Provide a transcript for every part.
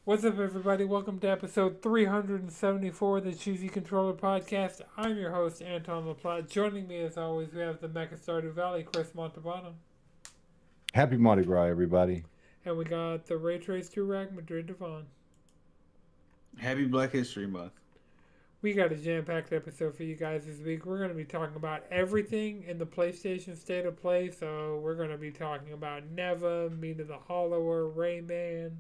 What's up, everybody? Welcome to episode 374 of the Choosy Controller Podcast. I'm your host, Anton LaPlante. Joining me, as always, we have the Mecha Stardew Valley, Chris Montalbano. Happy Mardi Gras, everybody. And we got the Ray Trace 2 Rack, Madrid Devon. Happy Black History Month. We got a jam-packed episode for you guys this week. We're going to be talking about everything in the PlayStation State of Play. So we're going to be talking about Neva, Meat of the Hollower, Rayman,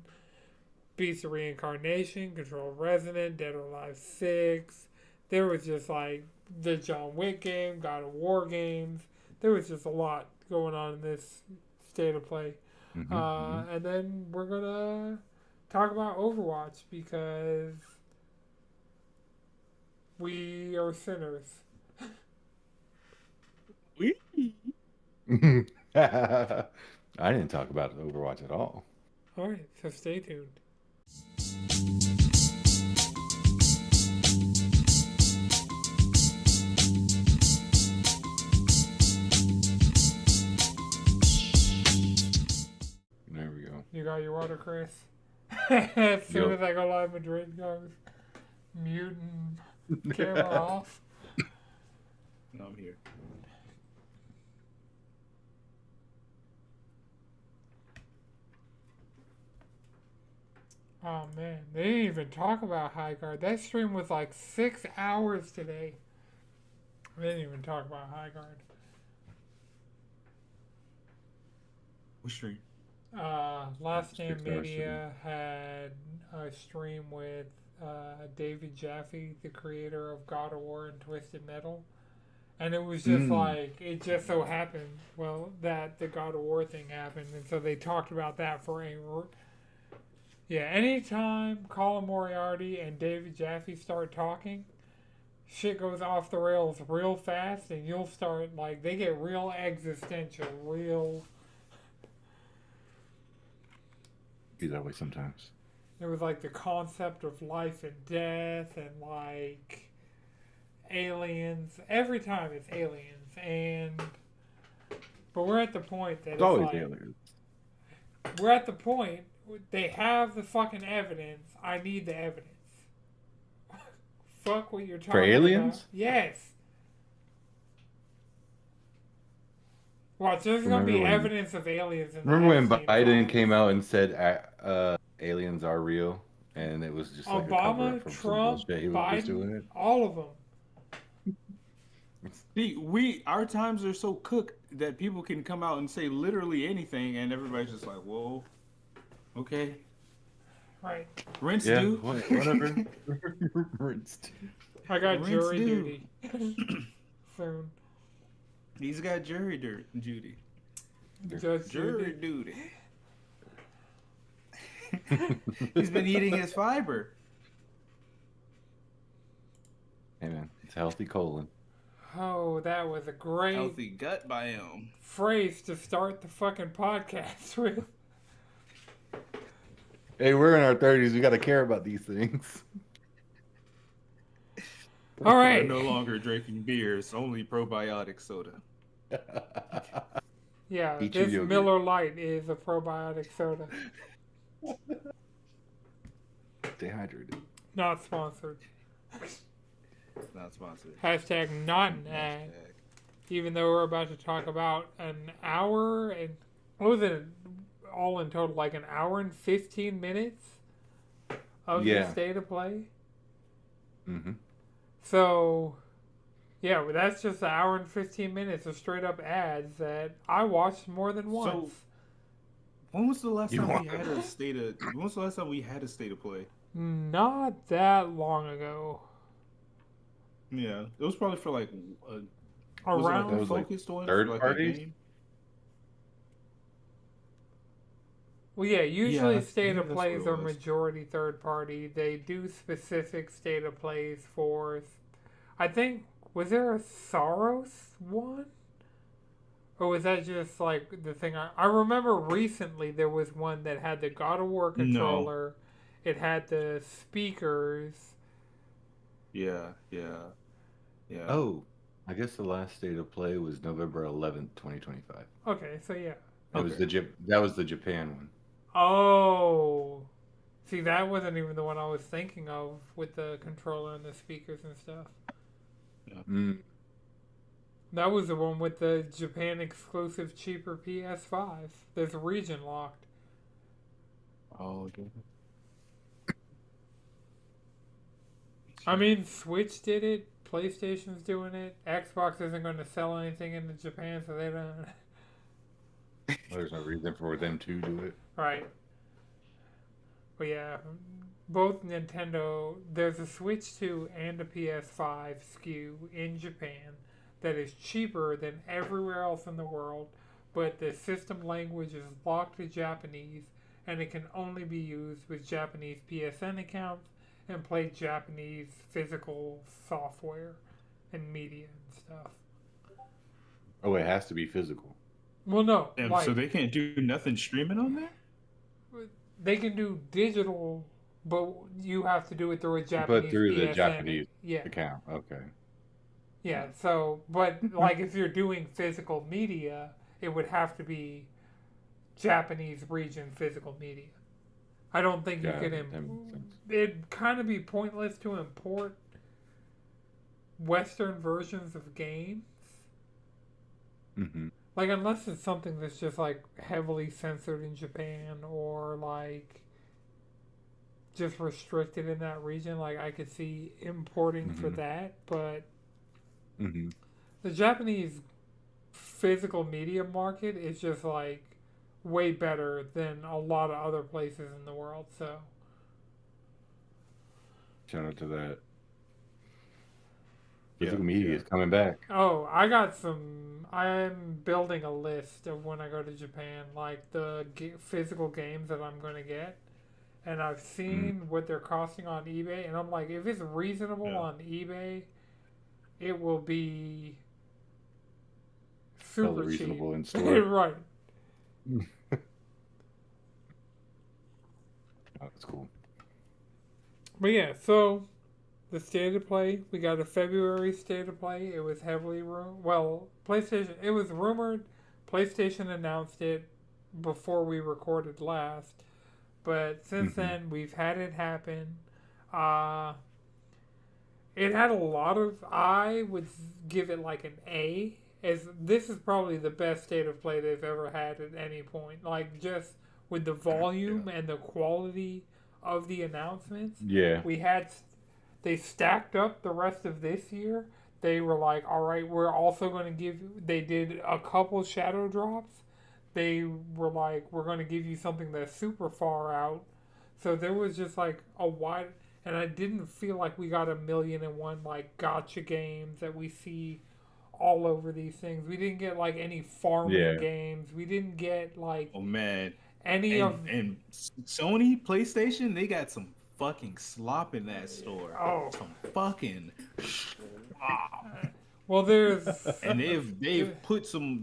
Beast of Reincarnation, Control Resonant, Dead or Alive 6. There was just like the John Wick game, God of War games. There was just a lot going on in this State of Play. And then we're going to talk about Overwatch because we are sinners. I didn't talk about Overwatch at all. Alright, so stay tuned. There we go. You got your water, Chris? As soon as I go live, Madrid goes mutant camera off. No, I'm here. Oh man, they didn't even talk about High Guard. That stream was like 6 hours today. They didn't even talk about High Guard. What stream? Last Name Six hours Media had a stream with David Jaffe, the creator of God of War and Twisted Metal. And it was just like, it just so happened, well, that the God of War thing happened. And so they talked about that for a... Yeah, anytime Colin Moriarty and David Jaffe start talking, shit goes off the rails real fast, and you'll start, like, they get real existential, real... Be that way sometimes. It was like the concept of life and death and like aliens. Every time it's aliens, and but we're at the point that It's always like, aliens. we're at the point they have the fucking evidence. I need the evidence. Fuck what you're talking For aliens? about. Yes. Watch, there's gonna be evidence of aliens in the Remember when Epstein Biden files. came out and said aliens are real, and it was just like a cover Obama, up from some Trump, bullshit he was doing Biden, it. all of them. See, our times are so cooked that people can come out and say literally anything, and everybody's just like, "Whoa, okay." Right. Rinse Yeah, do. whatever. I got Rinse jury do. duty soon. He's got jury duty. Judge Jury duty. duty. He's been eating his fiber. Hey man, it's a healthy colon. Oh, that was a great Healthy gut biome. phrase to start the fucking podcast with. Hey, we're in our 30s. We got to care about these things. All right. I'm no longer drinking beers, only probiotic soda. Yeah, Eat your this yogurt. Miller Lite is a probiotic soda. Stay hydrated. Not sponsored. Not sponsored. Hashtag not an ad. Even though we're about to talk about an hour and what was it all in total? Like an hour and 15 minutes of the State of Play? Mm-hmm. So, yeah, well, that's just an hour and 15 minutes of straight up ads that I watched more than once. So, when was the last time we had a state of? When was the last time we had a state of play? Not that long ago. Yeah, it was probably for like Around was it like a focused one, third for like parties? a game? Well, yeah, usually Yeah, state of that's plays what it are was. majority third party. They do specific state of plays for. I think, was there a Soros one? Or was that just like the thing? I remember recently there was one that had the God of War controller. It had the speakers. Yeah. Oh, I guess the last state of play was November 11th, 2025. Okay, so yeah. That was the Japan one. Oh. See, that wasn't even the one I was thinking of with the controller and the speakers and stuff. Yeah. Mm. That was the one with the Japan exclusive cheaper PS5. There's region locked. Oh, okay. I mean, Switch did it. PlayStation's doing it. Xbox isn't going to sell anything into Japan, so they don't. There's no reason for them to do it. Right. But yeah, both Nintendo. There's a Switch 2 and a PS5 SKU in Japan that is cheaper than everywhere else in the world, but the system language is locked to Japanese, and it can only be used with Japanese PSN accounts and play Japanese physical software and media and stuff. Oh, it has to be physical. Well, no, Damn, like, so they can't do nothing streaming on there? they can do digital, but you have to do it through a Japanese But through the PSN. Japanese Yeah. account. Okay. Yeah, so, but like if you're doing physical media, it would have to be Japanese region physical media. I don't think you could. That makes sense. It'd kind of be pointless to import Western versions of games. Mm-hmm. Like, unless it's something that's just like heavily censored in Japan or like just restricted in that region. Like, I could see importing for that, but the Japanese physical media market is just like way better than a lot of other places in the world. So Shout out to that. Physical media is coming back. Oh, I'm building a list of when I go to Japan, like the physical games that I'm going to get. And I've seen what they're costing on eBay. And I'm like, if it's reasonable on eBay, it will be super reasonable cheap. in store. Right. Oh, that's cool. But yeah, so the state of play, we got a February state of play. It was heavily PlayStation, it was rumored. PlayStation announced it before we recorded last. But since then, we've had it happen. It had a lot of, I would give it like an A, as this is probably the best state of play they've ever had at any point. Like, just with the volume and the quality of the announcements. Yeah. They stacked up the rest of this year. They were like, all right, we're also going to give you, they did a couple shadow drops. They were like, we're going to give you something that's super far out. So there was just like a wide, and I didn't feel like we got 1,000,001 like gotcha games that we see all over these things. We didn't get like any farming games. We didn't get like and Sony, PlayStation, they got some fucking slop in that store. Oh, some fucking slop. Well, there's and they've put some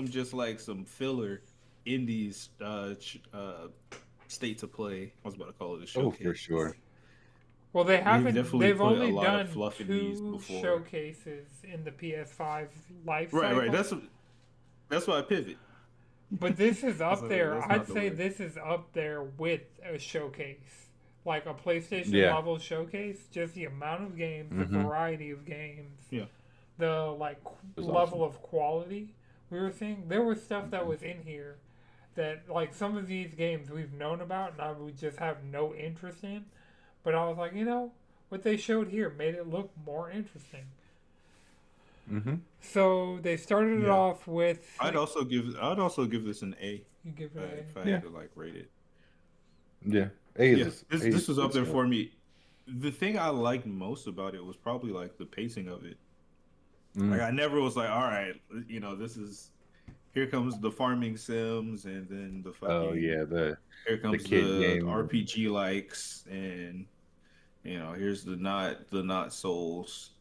just like some filler in these states of play. I was about to call it a showcase. Oh, for sure. Well, they haven't. They've only done fluff in 2 showcases in the PS5 life cycle. Right. That's why I pivot. But this is up there. I'd say this is up there with a showcase, like a PlayStation level showcase. Just the amount of games, the variety of games, the like level of quality we were seeing. There was stuff that was in here that, like, some of these games we've known about and I would just have no interest in. But I was like, what they showed here made it look more interesting. So they started it off with. I'd also give this an A. You give it an A? If I had to like rate it. Yeah, this was up there for me. The thing I liked most about it was probably like the pacing of it. Like, I never was like, all right, this is, here comes the farming sims, and then the fucking here comes the RPG likes, and here's the not souls.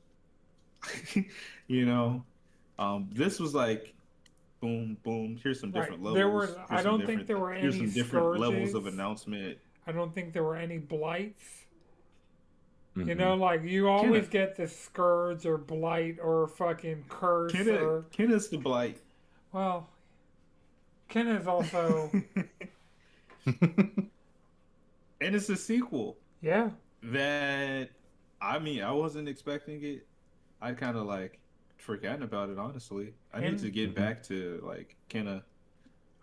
This was like boom boom, here's some different levels. I don't think there were any here's some different levels of announcement. I don't think there were any blights. Like, you always get the scourge or blight or fucking curse. Kenna's the blight. Well, Kenna's also and it's a sequel. Yeah. That, I mean, I wasn't expecting it. I kind of like forgotten about it, honestly. I need to And get back to like Kenna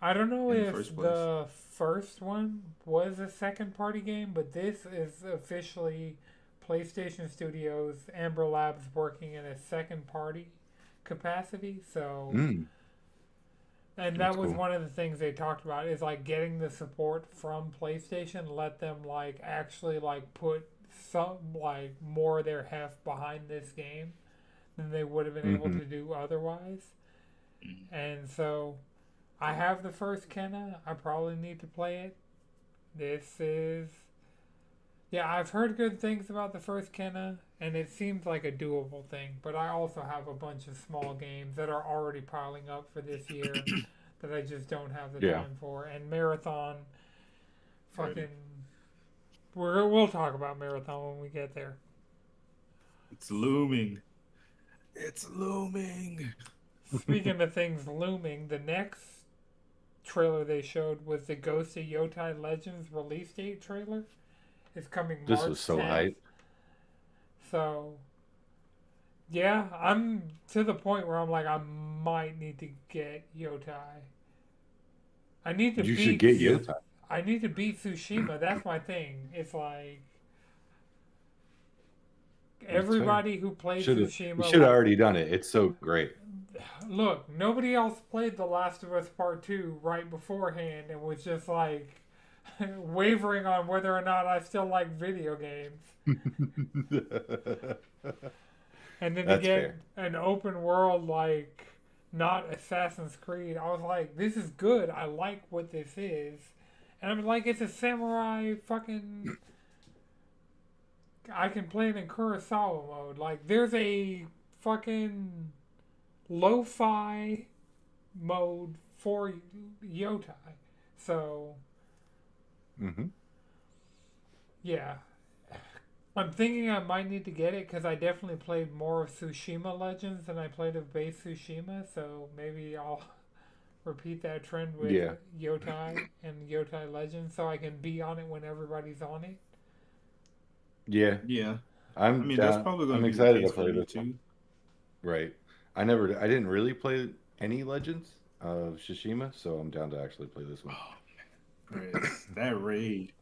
I don't know in the if first place. the first one was a second party game, but this is officially PlayStation Studios, Amber Labs working in a second party capacity. So, Mm, and that that's was cool. one of the things they talked about is like getting the support from PlayStation, let them like actually like put some like more of their heft behind this game than they would have been able Mm-hmm. to do otherwise. Mm. And so I have the first Kenna. I probably need to play it. This is. Yeah, I've heard good things about the first Kenna, and it seems like a doable thing. But I also have a bunch of small games that are already piling up for this year that I just don't have the Yeah. time for. And Marathon, Ready. fucking. We'll talk about Marathon when we get there. It's looming. It's looming. Speaking of things looming, the next trailer they showed was the Ghost of Yotai Legends release date trailer. It's coming This March was so 10th. hype. So, yeah, I'm to the point where I'm like, I might need to get Yotai. I need to You should beat. get Yeah. Yotai. I need to beat Tsushima. That's my thing. It's like That's fair. everybody who plays Should have. You Tsushima, should have like, already done it. It's so great. look, nobody else played The Last of Us Part 2 right beforehand and was just like wavering on whether or not I still like video games. And then to That's get fair. an open world like not Assassin's Creed, I was like, this is good. I like what this is. And I'm like, it's a samurai fucking. I can play it in Kurosawa mode. Like, there's a fucking lo fi mode for Yotai. So, Mm-hmm. yeah. I'm thinking I might need to get it because I definitely played more of Tsushima Legends than I played of base Tsushima. So maybe I'll repeat that trend with Yeah. Yotai and Yotai Legends so I can be on it when everybody's on it. Yeah. Yeah. I I'm mean, that's down. probably going I'm to be the excited to case for play me this one. too. Right. I didn't really play any Legends of Tsushima, so I'm down to actually play this one. Oh, Chris, that raid.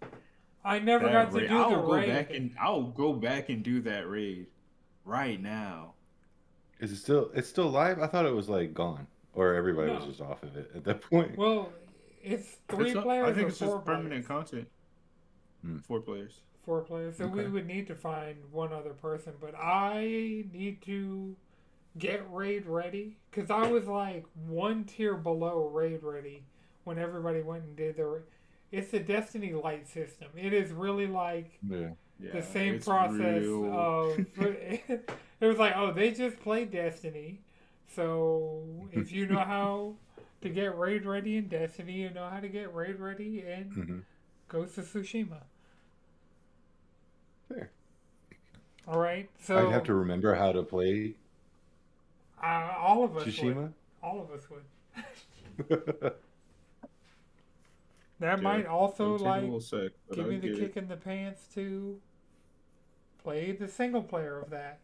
I never got to do the raid. I'll go back and do that raid right now. Is it still? It's still live? I thought it was like gone, or everybody was No. just off of it at that point. Well, it's three It's up. I players think or it's four just permanent players. content. Hmm. 4 players. Four players. So we Okay. would need to find one other person. But I need to get raid ready because I was like one tier below raid ready when everybody went and did their. It's the Destiny Light system. It is really like Yeah. Yeah, the same it's process real. of. It was like, oh, they just played Destiny, so if you know how to get raid ready in Destiny, you know how to get raid ready in Mm-hmm. Ghost of Tsushima. Fair. All right, I'd have so to remember how to play all of us would. Tsushima. All of us would. That Yeah, might also it'll take a like little sec, but give I'll me the get kick it. in the pants to play the single player of that.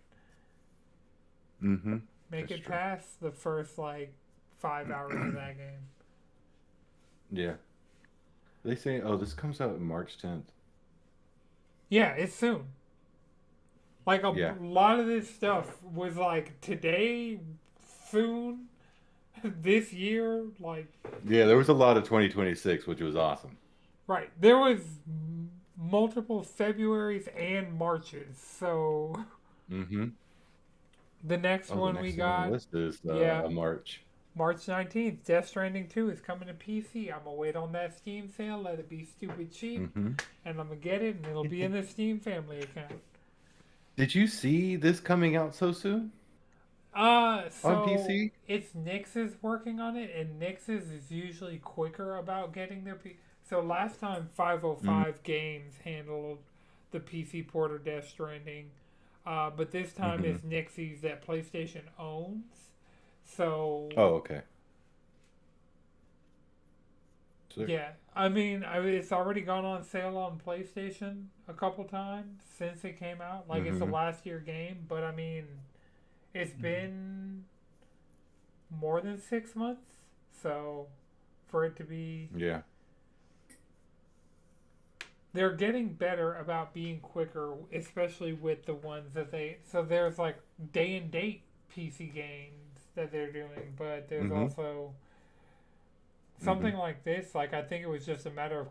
Mm-hmm. Make That's it true. past the first like 5 hours of that game. Yeah. They say, oh, this comes out March 10th. Yeah, it's soon. Like a Yeah. lot of this stuff was like today, soon, this year. Like, Yeah, there was a lot of 2026, which was awesome. right. There was multiple Februarys and Marches. So Mm-hmm. the next Oh, the one we next thing on the got, list is yeah, March. March 19th, Death Stranding 2 is coming to PC. I'm going to wait on that Steam sale, let it be stupid cheap, Mm-hmm. and I'm going to get it, and it'll be in the Steam family account. Did you see this coming out so soon on So PC? it's Nix's working on it, and Nix's is usually quicker about getting their So last time Mm. 505 Games handled the PC port of Death Stranding, but this time Mm-hmm. it's Nix's that PlayStation owns. So Oh, okay. sick. Yeah, I mean, it's already gone on sale on PlayStation a couple times since it came out. Like, it's a Mm-hmm. last year game, but I mean, it's been more than 6 months. So, for it to be. Yeah. They're getting better about being quicker, especially with the ones that they. So, there's like day and date PC games that they're doing, but there's Mm-hmm. also Mm-hmm. something like this. Like, I think it was just a matter of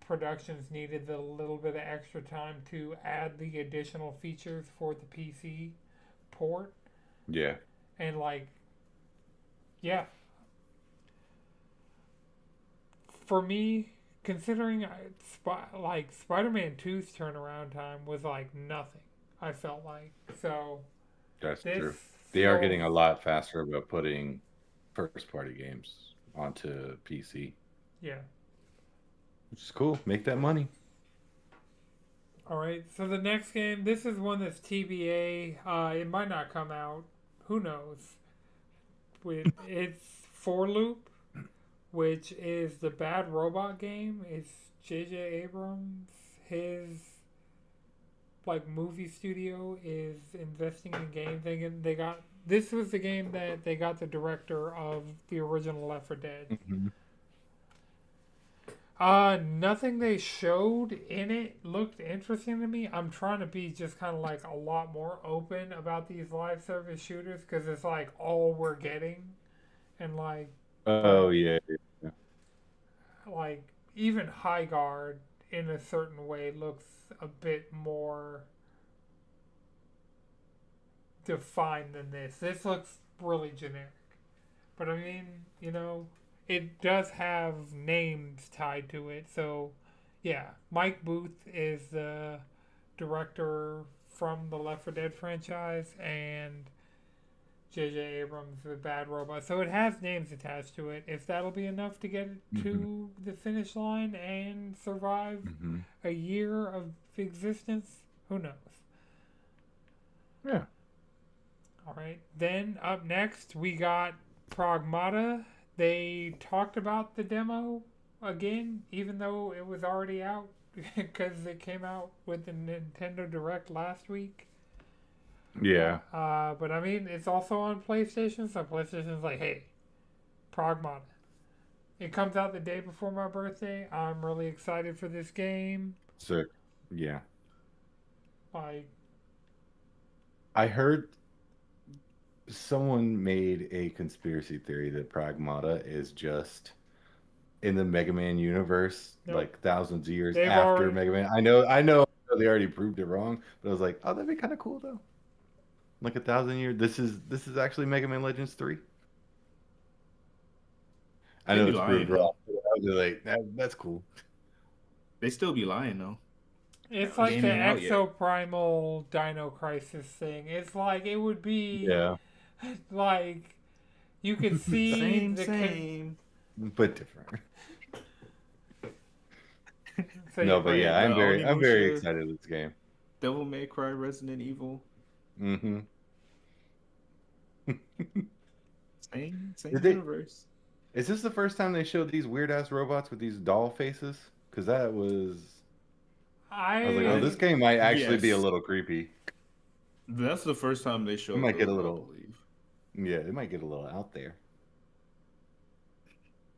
Productions needed the little bit of extra time to add the additional features for the PC port. Yeah. And, like, yeah, for me, considering like Spider-Man 2's turnaround time was like nothing, I felt like. So, That's this true. They are feels, getting a lot faster about putting first party games onto PC, yeah. which is cool. Make that money. All right, so the next game, this is one that's TBA. It might not come out. Who knows? It's For Loop, which is the Bad Robot game. It's J.J. Abrams. His like movie studio is investing in games. They got this was the game that they got the director of the original Left 4 Dead. Mm-hmm. Nothing they showed in it looked interesting to me. I'm trying to be just kind of like a lot more open about these live service shooters because it's like all we're getting, and like, Oh but yeah. Yeah. like even High Guard in a certain way looks a bit more defined than this. This looks really generic, but I mean, it does have names tied to it. So, yeah, Mike Booth is the director from the Left 4 Dead franchise, and J.J. Abrams, the Bad Robot. So it has names attached to it. If that'll be enough to get it Mm-hmm. to the finish line and survive Mm-hmm. a year of existence, who knows? Yeah. All right. Then up next, we got Pragmata. They talked about the demo again, even though it was already out because it came out with the Nintendo Direct last week. Yeah. But I mean, it's also on PlayStation, so PlayStation's like, hey, Pragmata. It comes out the day before my birthday. I'm really excited for this game. Sick. Yeah. Like, I heard someone made a conspiracy theory that Pragmata is just in the Mega Man universe, nope. like thousands of years They've after already. Mega Man. I know they already proved it wrong, but I was like, oh, that'd be kind of cool though. Like 1,000 years. This is actually Mega Man Legends 3. I They know be it's proved lying though. wrong. But I was like, that's cool. They still be lying though. It's The like game the ain't out yet. Exoprimal Dino Crisis thing. It's like it would be Yeah, like you could see Same, the same. but different. so No, yeah, go but yeah, ahead. The I'm very Onimusha, excited with this game. Devil May Cry, Resident Evil. Mm-hmm. Same Did they? universe. Is this the first time they showed these weird ass robots with these doll faces? Because I was like, oh, this I game might actually be a Yes. little creepy. That's the first time they It showed might get a those, I little, believe. yeah, it might get a little out there.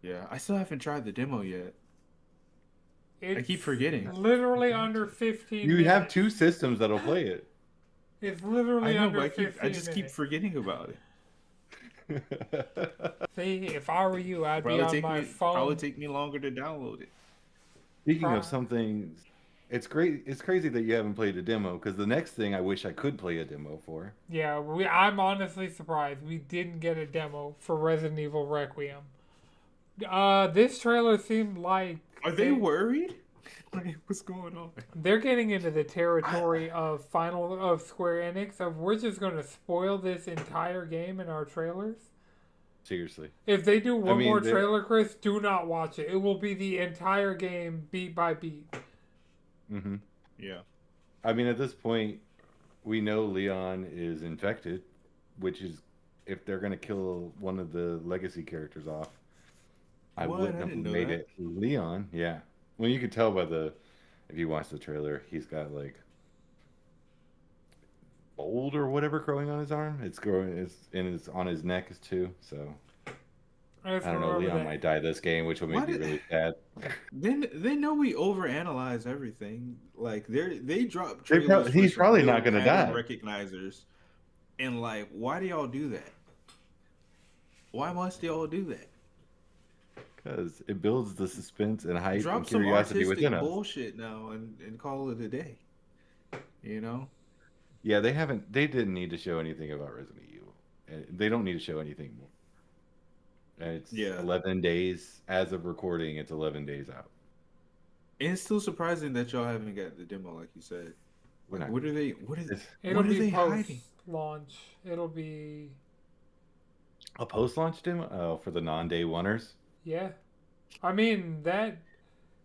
Yeah, I still haven't tried the demo yet. I it's keep forgetting. You literally got under to. 15 You have minutes. two systems that'll play it. It's I literally know, under but I 15 just keep minutes. forgetting about it. See, if I were you, I'd be Probably on take my me probably phone. take me longer to download it. Speaking of Pro- something, it's great. It's crazy that you haven't played a demo because the next thing I wish I could play a demo for. yeah, I'm honestly surprised we didn't get a demo for Resident Evil Requiem. This trailer seemed like Are they worried? Like, what's going on? they're getting into the I, territory of Square Enix of we're just going to spoil this entire game in our trailers. seriously, If they do I one more mean, trailer, Chris, do not watch it. It will be the entire game beat by beat. hmm Yeah. I mean, at this point, we know Leon is infected, which is if they're gonna kill one of the legacy characters off. I What? I wouldn't have didn't know made that. it Leon. Yeah. Well, you could tell by if you watch the trailer, he's got like mold or whatever growing on his arm. It's growing. It's on his neck too. So I just I don't know. remember Leon that. might die this game, which will make Why me did really sad. they know we overanalyze everything? Like they drop They trailers for he's some probably real not gonna pattern die recognizers, and like, why do y'all do that? Why must y'all do that? because it builds the suspense and hype and Drop some curiosity within artistic us. bullshit now and call it a day. You know? Yeah, they haven't. They didn't need to show anything about Resident Evil. They don't need to show anything more. And it's Yeah. 11 days as of recording. It's 11 days out. And it's still surprising that y'all haven't got the demo, like you said. We're Like, not. what are they? What is? It's It'll What are be they post hiding? launch. It'll be a post-launch demo for the non-day oneers. yeah. I mean that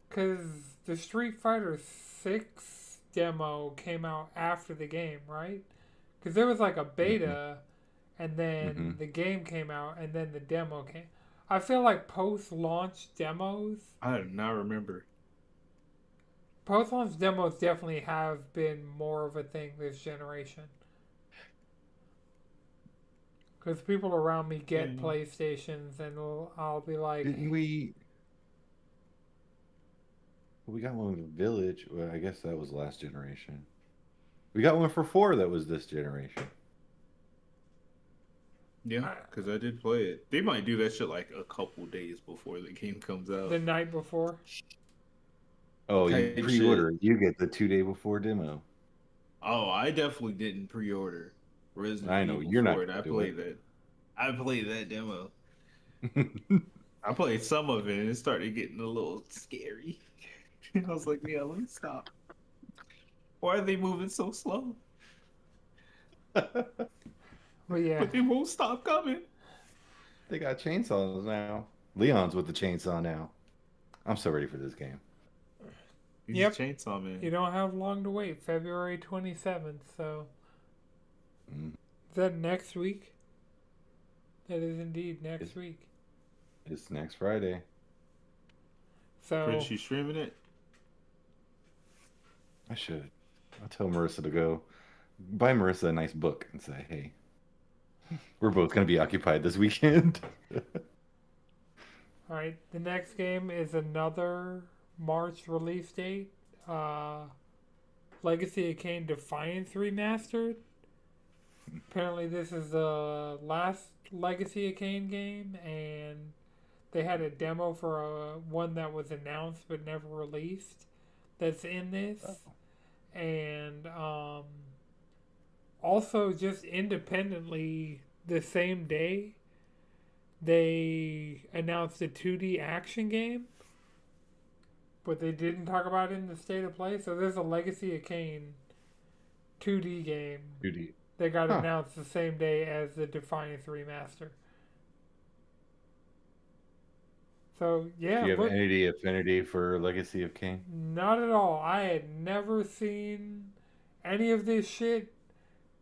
because the Street Fighter 6 demo came out after the game, right? Because there was like a Mm-hmm. beta, and Mm-hmm. then the game came out, and then the demo came. I feel like post-launch demos, I do not remember. post-launch demos definitely have been more of a thing this generation. Because people around me get Yeah. PlayStations, and I'll be like, Didn't we? We got one with the Village. Well, I guess that was last generation. We got one for 4 that was this generation. Yeah, I- because I did play it. They might do that shit like a couple days before the game comes out. the night before. Oh, you Type pre-order, shit. you get the 2 day before demo. Oh, I definitely didn't pre-order Resident I know Evil you're not 4, and gonna I do played that. I played that demo. it. I played some of it, and it started getting a little scary. I was like, yeah, let me stop. Why are they moving so slow? But yeah, But they won't stop coming. They got chainsaws now. Leon's with the chainsaw now. I'm so ready for this game. He's Yep. a chainsaw man. you don't have long to wait. February 27th. So Mm. is that next week? That is indeed next week. It's next Friday. So Is she streaming it? I should. I'll tell Marissa to go buy Marissa a nice book and say, hey, we're both going to be occupied this weekend. all right, the next game is another March release date. Legacy of Kain Defiance Remastered. Apparently, this is the last Legacy of Kain game, and they had a demo for one that was announced but never released. That's in this, and also just independently the same day, they announced a 2D action game, but they didn't talk about it in the state of play. So there's a Legacy of Kain 2D game Duty. that got Huh. announced the same day as the Defiance remaster. So yeah, Do you have look, any affinity for Legacy of Kain? not at all. I had never seen any of this shit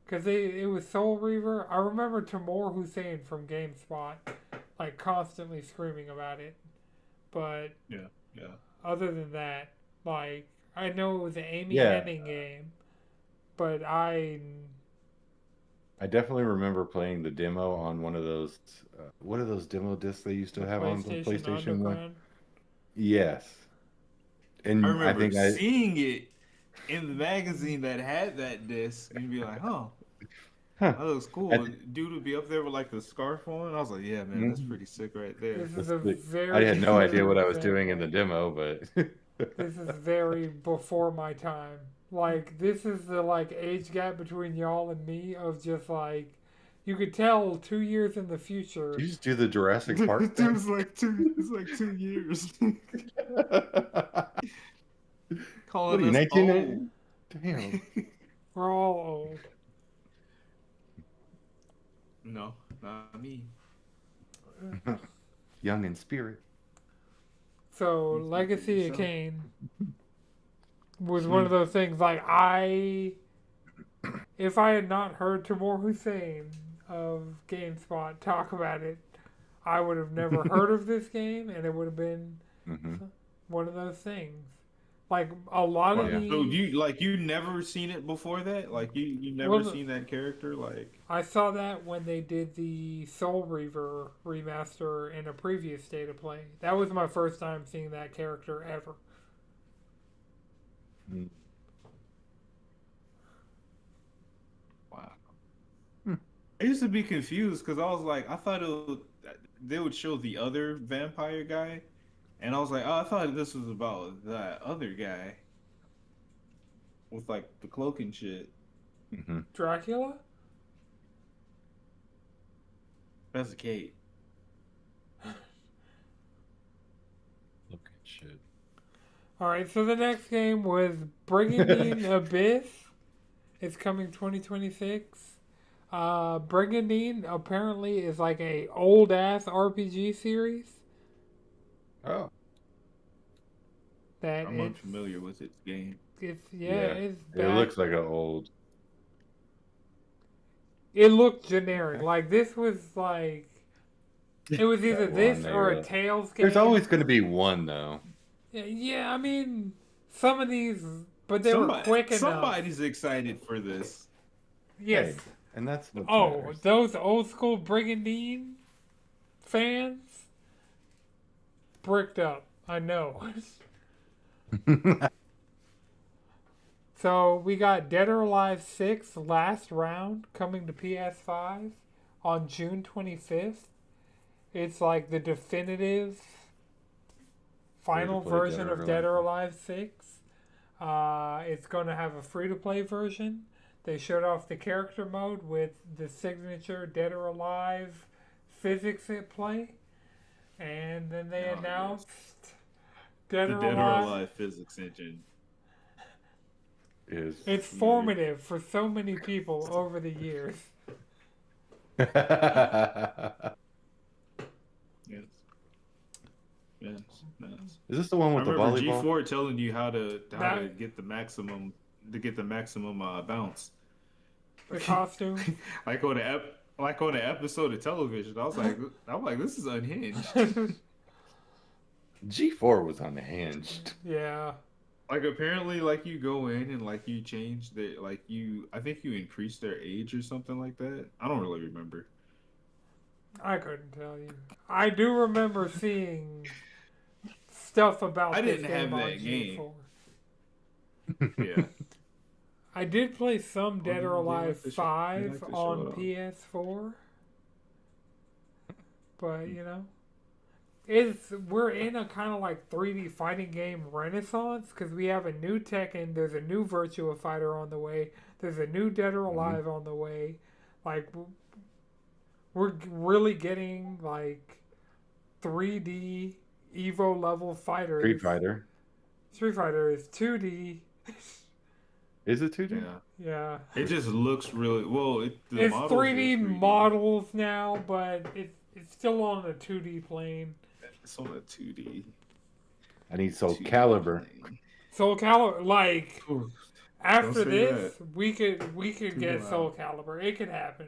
because it was Soul Reaver. I remember Timur Hussein from GameSpot like constantly screaming about it, but Yeah. other than that, like I know it was an Amy Yeah. Hennig game, but I definitely remember playing the demo on one of those. What are those demo discs they used to have on the PlayStation 1? Underground. Yes. And I I remember think I. seeing it in the magazine that had that disc and be like, huh, Huh. that looks cool. I And dude would be up there with like the scarf on. I was like, yeah, man, that's Mhm. pretty sick right there. This is That's a the- very. I had no idea what I was good doing in example. the demo, but This is very before my time. Like this is the like age gap between y'all and me of just like you could tell 2 years in the future. Did you just do the Jurassic Park It thing? was like 2 years. What are Calling you, us 19? old. Damn. We're all old. No, not me. Young in spirit. So You speak for Legacy of yourself. Kain was one of those things like if I had not heard Timur Hussein of GameSpot talk about it, I would have never heard of this game, and it would have been Mm-hmm. one of those things. Like a lot of Yeah. these. So you never seen it before that? Like you never Well, seen that character? Like I saw that when they did the Soul Reaver remaster in a previous State of Play. That was my first time seeing that character ever. Mm. wow. Hmm. I used to be confused because I was like, I thought they would show the other vampire guy, and I was like, oh, I thought this was about that other guy with like the cloak and shit. Mm-hmm. Dracula? That's Kate. Look at shit. Alright, so the next game was Brigandine Abyss. It's coming 2026. Brigandine apparently is like a old ass RPG series. Oh. That I'm it's, unfamiliar with its game. it's Yeah. it's It back. looks like an old. It looked generic. Like this was like it was either That this one or a they, Tales game. There's always going to be one though. Yeah, I mean some of these, but they were quick enough. Somebody's excited for this. Yes. Hey, and that's what Oh, matters. those old school Brigandine fans bricked up. I know. So we got Dead or Alive 6 Last Round coming to PS5 on June 25th. It's like the definitive final Free-to-play version of Dead or Alive 6. It's going to have a free-to-play version. They showed off the character mode with the signature Dead or Alive physics at play. And then they announced Dead The or Dead or Alive. Alive physics engine. It's formative for so many people over the years. Yes. Yes. Is this the one I with the remember volleyball? G4 telling you how to get the maximum bounce. The costume. like on an episode of television. I'm like, this is unhinged. G4 was unhinged. Yeah. Like apparently, like you go in and like you change I think you increase their age or something like that. I don't really remember. I couldn't tell you. I do remember seeing stuff about I this didn't game have on that game. G4. Yeah. I did play some Dead or you Alive like to 5 show on it off. PS4. But, you know. We're in a kind of like 3D fighting game renaissance because we have a new Tekken, there's a new Virtua Fighter on the way, there's a new Dead or Alive on the way. Like, we're really getting like 3D Evo level fighters. Street Fighter is 2D. Is it 2D? Yeah. Yeah. It just looks really well. It's 3D models now, but it's still on a 2D plane. It's on a 2D. I need Soul Calibur. Soul Calibur, like after Don't say this, we could get loud. Soul Calibur. It could happen.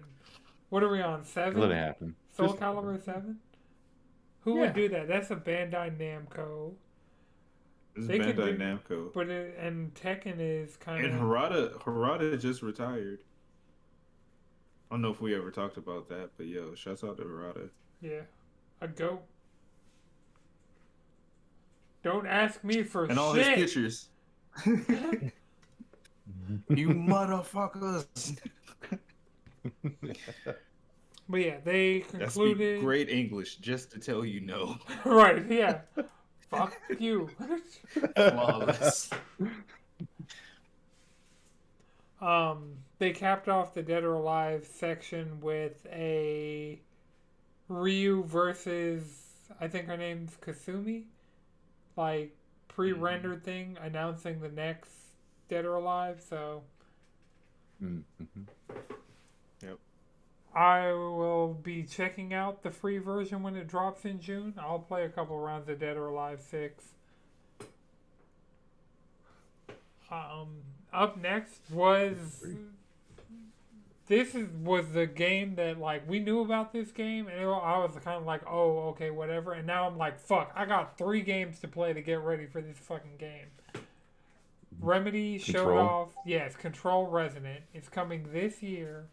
What are we on, 7? Let it happen. Soul Just- Calibur 7? Who Yeah. would do that? That's a Bandai Namco. This is They could Bandai do- Namco. But and Tekken is kind And of Harada just retired. I don't know if we ever talked about that, but yo, shouts out to Harada. yeah, a goat. Don't ask me for And all shit. his pictures. You motherfuckers. But yeah, they That's concluded. great English just to tell you no. Right? Yeah. Fuck you. Flawless. They capped off the Dead or Alive section with a Ryu versus, I think her name's Kasumi, like pre-rendered thing announcing the next Dead or Alive. So Yep. I will be checking out the free version when it drops in June. I'll play a couple rounds of Dead or Alive 6. Up next was was the game that like we knew about this game, and I was kind of like, oh, okay, whatever. And now I'm like, fuck, I got 3 games to play to get ready for this fucking game. Remedy showed off, yes, Control Resonant. It's coming this year.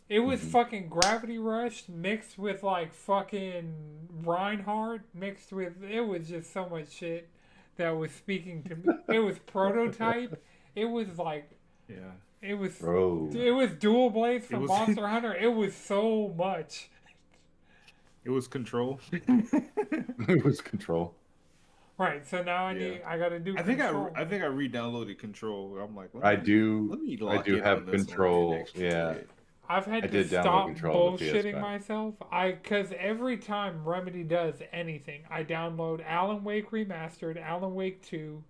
It was fucking Gravity Rush mixed with like fucking Reinhardt mixed with. It was just so much shit that was speaking to me. It was Prototype. It was like. Yeah. It was. Bro. It was Dual Blades from Monster Hunter. It was so much. It was Control. It was Control. Right, so now I gotta do. I think I re-downloaded Control. I'm like, I do have this Control. Yeah. I've had to stop bullshitting myself. Because every time Remedy does anything, I download Alan Wake Remastered, Alan Wake 2,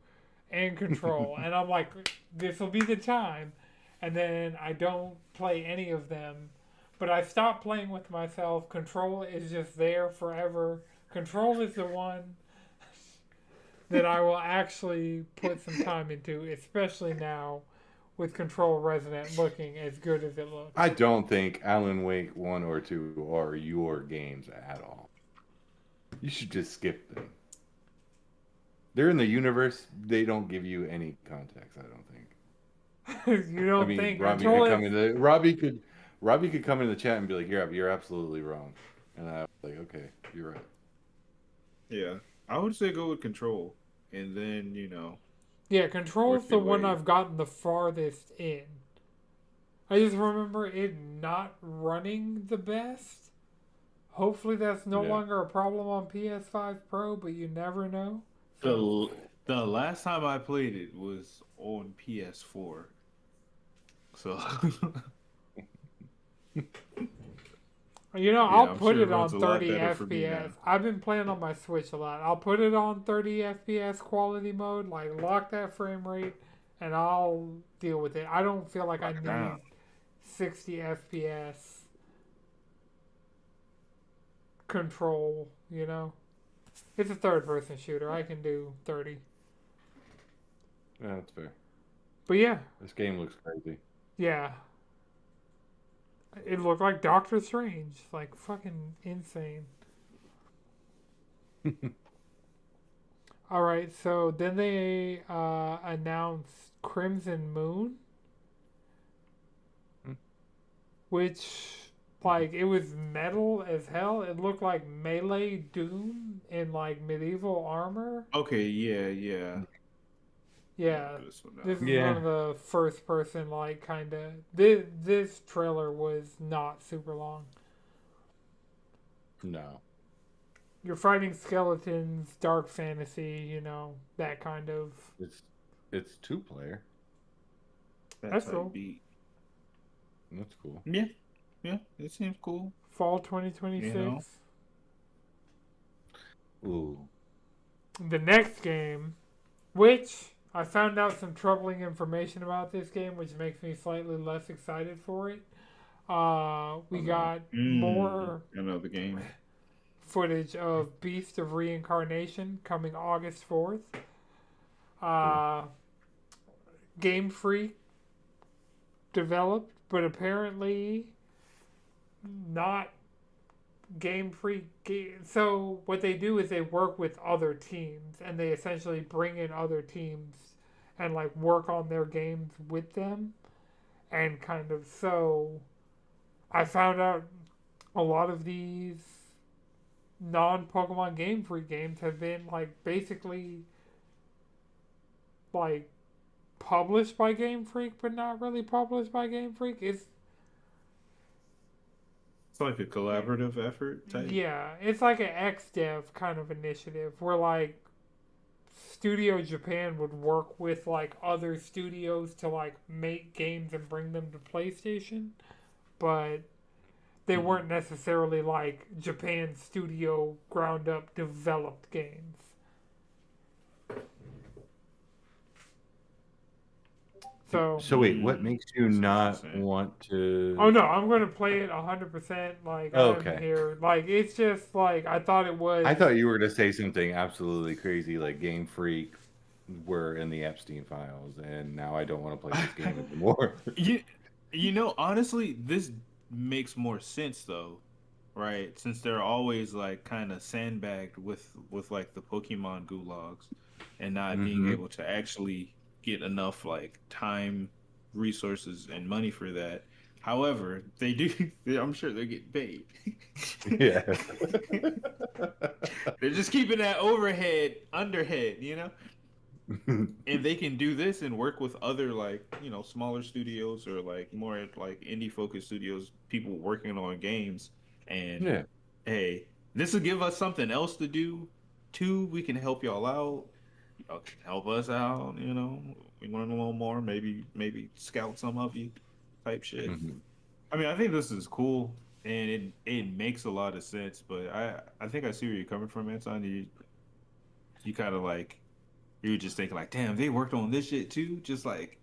and Control. And I'm like, this will be the time. And then I don't play any of them. But I stopped playing with myself. Control is just there forever. Control is the one that I will actually put some time into, especially now with Control Resonant looking as good as it looks. I don't think Alan Wake 1 or 2 are your games at all. You should just skip them. They're in the universe. They don't give you any context, I don't think. You don't think Robbie could come into Robbie could come in the chat and be like, you're absolutely wrong. And I was like, okay, you're right. Yeah. I would say go with Control. And then, Yeah, Control's the one I've gotten the farthest in. I just remember it not running the best. Hopefully that's no longer a problem on PS5 Pro, but you never know. The last time I played it was on PS4. So I'll put it on 30 FPS. I've been playing on my Switch a lot. I'll put it on 30 FPS quality mode, like lock that frame rate, and I'll deal with it. I don't feel like I need 60 FPS control, It's a third-person shooter. I can do 30. Yeah, that's fair. But yeah. This game looks crazy. Yeah. It looked like Doctor Strange. Like, fucking insane. Alright, so then they announced Crimson Moon. Which, like, it was metal as hell. It looked like Melee Doom in, like, medieval armor. Okay, yeah. Yeah, this is one of the first person, like, kind of... This trailer was not super long. No. You're fighting skeletons, dark fantasy, that kind of... It's 2-player. That's cool. That's cool. Yeah, it seems cool. Fall 2026. Ooh. The next game, which... I found out some troubling information about this game, which makes me slightly less excited for it. We got more game footage of Beast of Reincarnation coming August 4th. Game Freak developed, but apparently not Game Freak. So what they do is they work with other teams, and they essentially bring in other teams and like work on their games with them, and kind of so I found out a lot of these non-Pokemon Game Freak games have been like basically like published by Game Freak, but not really published by Game Freak. It's like a collaborative effort type. Yeah, it's like an XDev kind of initiative where like Studio Japan would work with like other studios to like make games and bring them to PlayStation, but they weren't necessarily like Japan studio ground up developed games. So wait, what makes you not want to? Oh no, I'm going to play it 100%. Like I'm here, like it's just like I thought it was. I thought you were going to say something absolutely crazy, like Game Freak were in the Epstein files, and now I don't want to play this game anymore. Honestly, this makes more sense though, right? Since they're always like kind of sandbagged with like the Pokemon gulags and not being Mm-hmm. able to actually get enough like time, resources, and money for that. However, they do. I'm sure they're getting paid. Yeah. They're just keeping that overhead underhead. And they can do this and work with other like smaller studios or like more like indie focused studios, people working on games. And Yeah. hey, this will give us something else to do too. We can help y'all out. Y'all can help us out. We learn a little more, maybe scout some of you type shit. Mm-hmm. I mean, I think this is cool and it makes a lot of sense. But I think I see where you're coming from, Anton. You kind of like, you were just thinking like, damn, they worked on this shit too, just like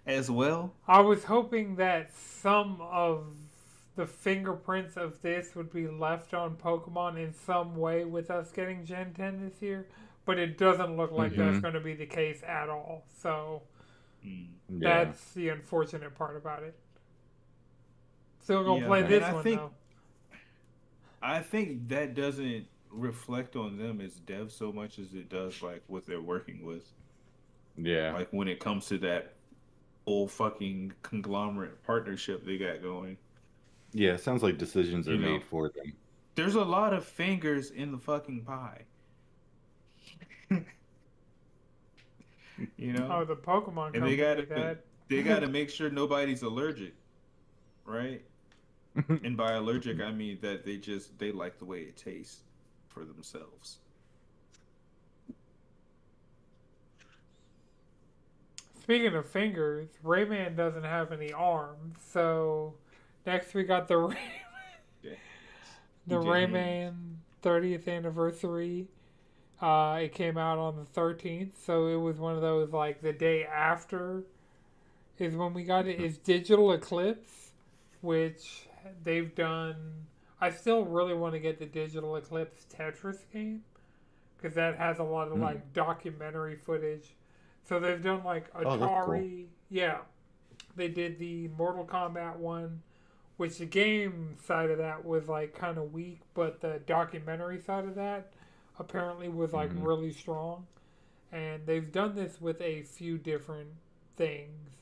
as well. I was hoping that some of the fingerprints of this would be left on Pokemon in some way with us getting Gen 10 this year, but it doesn't look like that's Mm-hmm. going to be the case at all. So Mm. Yeah. that's the unfortunate part about it. Still gonna Yeah, play Yeah. and this one though. I think that doesn't reflect on them as devs so much as it does like what they're working with. Yeah. Like when it comes to that whole fucking conglomerate partnership they got going. Yeah. It sounds like decisions are You made know, for them. there's a lot of fingers in the fucking pie. you know, Oh, the Pokemon and they Company gotta that. they gotta make sure nobody's allergic, right? And by allergic, I mean that they like the way it tastes for themselves. Speaking of fingers, Rayman doesn't have any arms, so next we got Yeah. the DJ Hands. Rayman 30th anniversary. It came out on the 13th, so it was one of those like the day after is when we got it. Is Digital Eclipse, which they've done. I still really want to get the Digital Eclipse Tetris game because that has a lot of Mm. like documentary footage. So they've done like Oh, that's cool. Atari. Yeah, they did the Mortal Kombat one, which the game side of that was like kind of weak, but the documentary side of that apparently was like Mm-hmm. really strong. And they've done this with a few different things.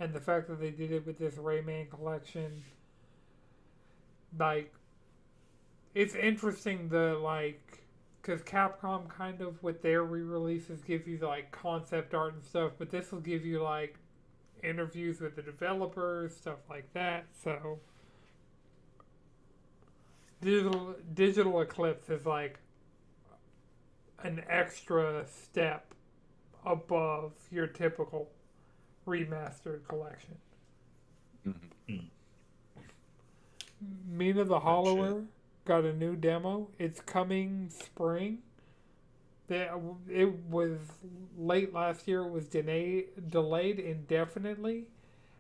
And the fact that they did it with this Rayman collection, like, it's interesting the, like, because Capcom kind of, with their re releases, give you, like, concept art and stuff, but this will give you, like, interviews with the developers, stuff like that. So, Digital Eclipse is, like, an extra step above your typical remastered collection. Mm-hmm. Mm. Mina the That shit. Hollower got a new demo. It's coming spring. It was late last year. It was delayed indefinitely,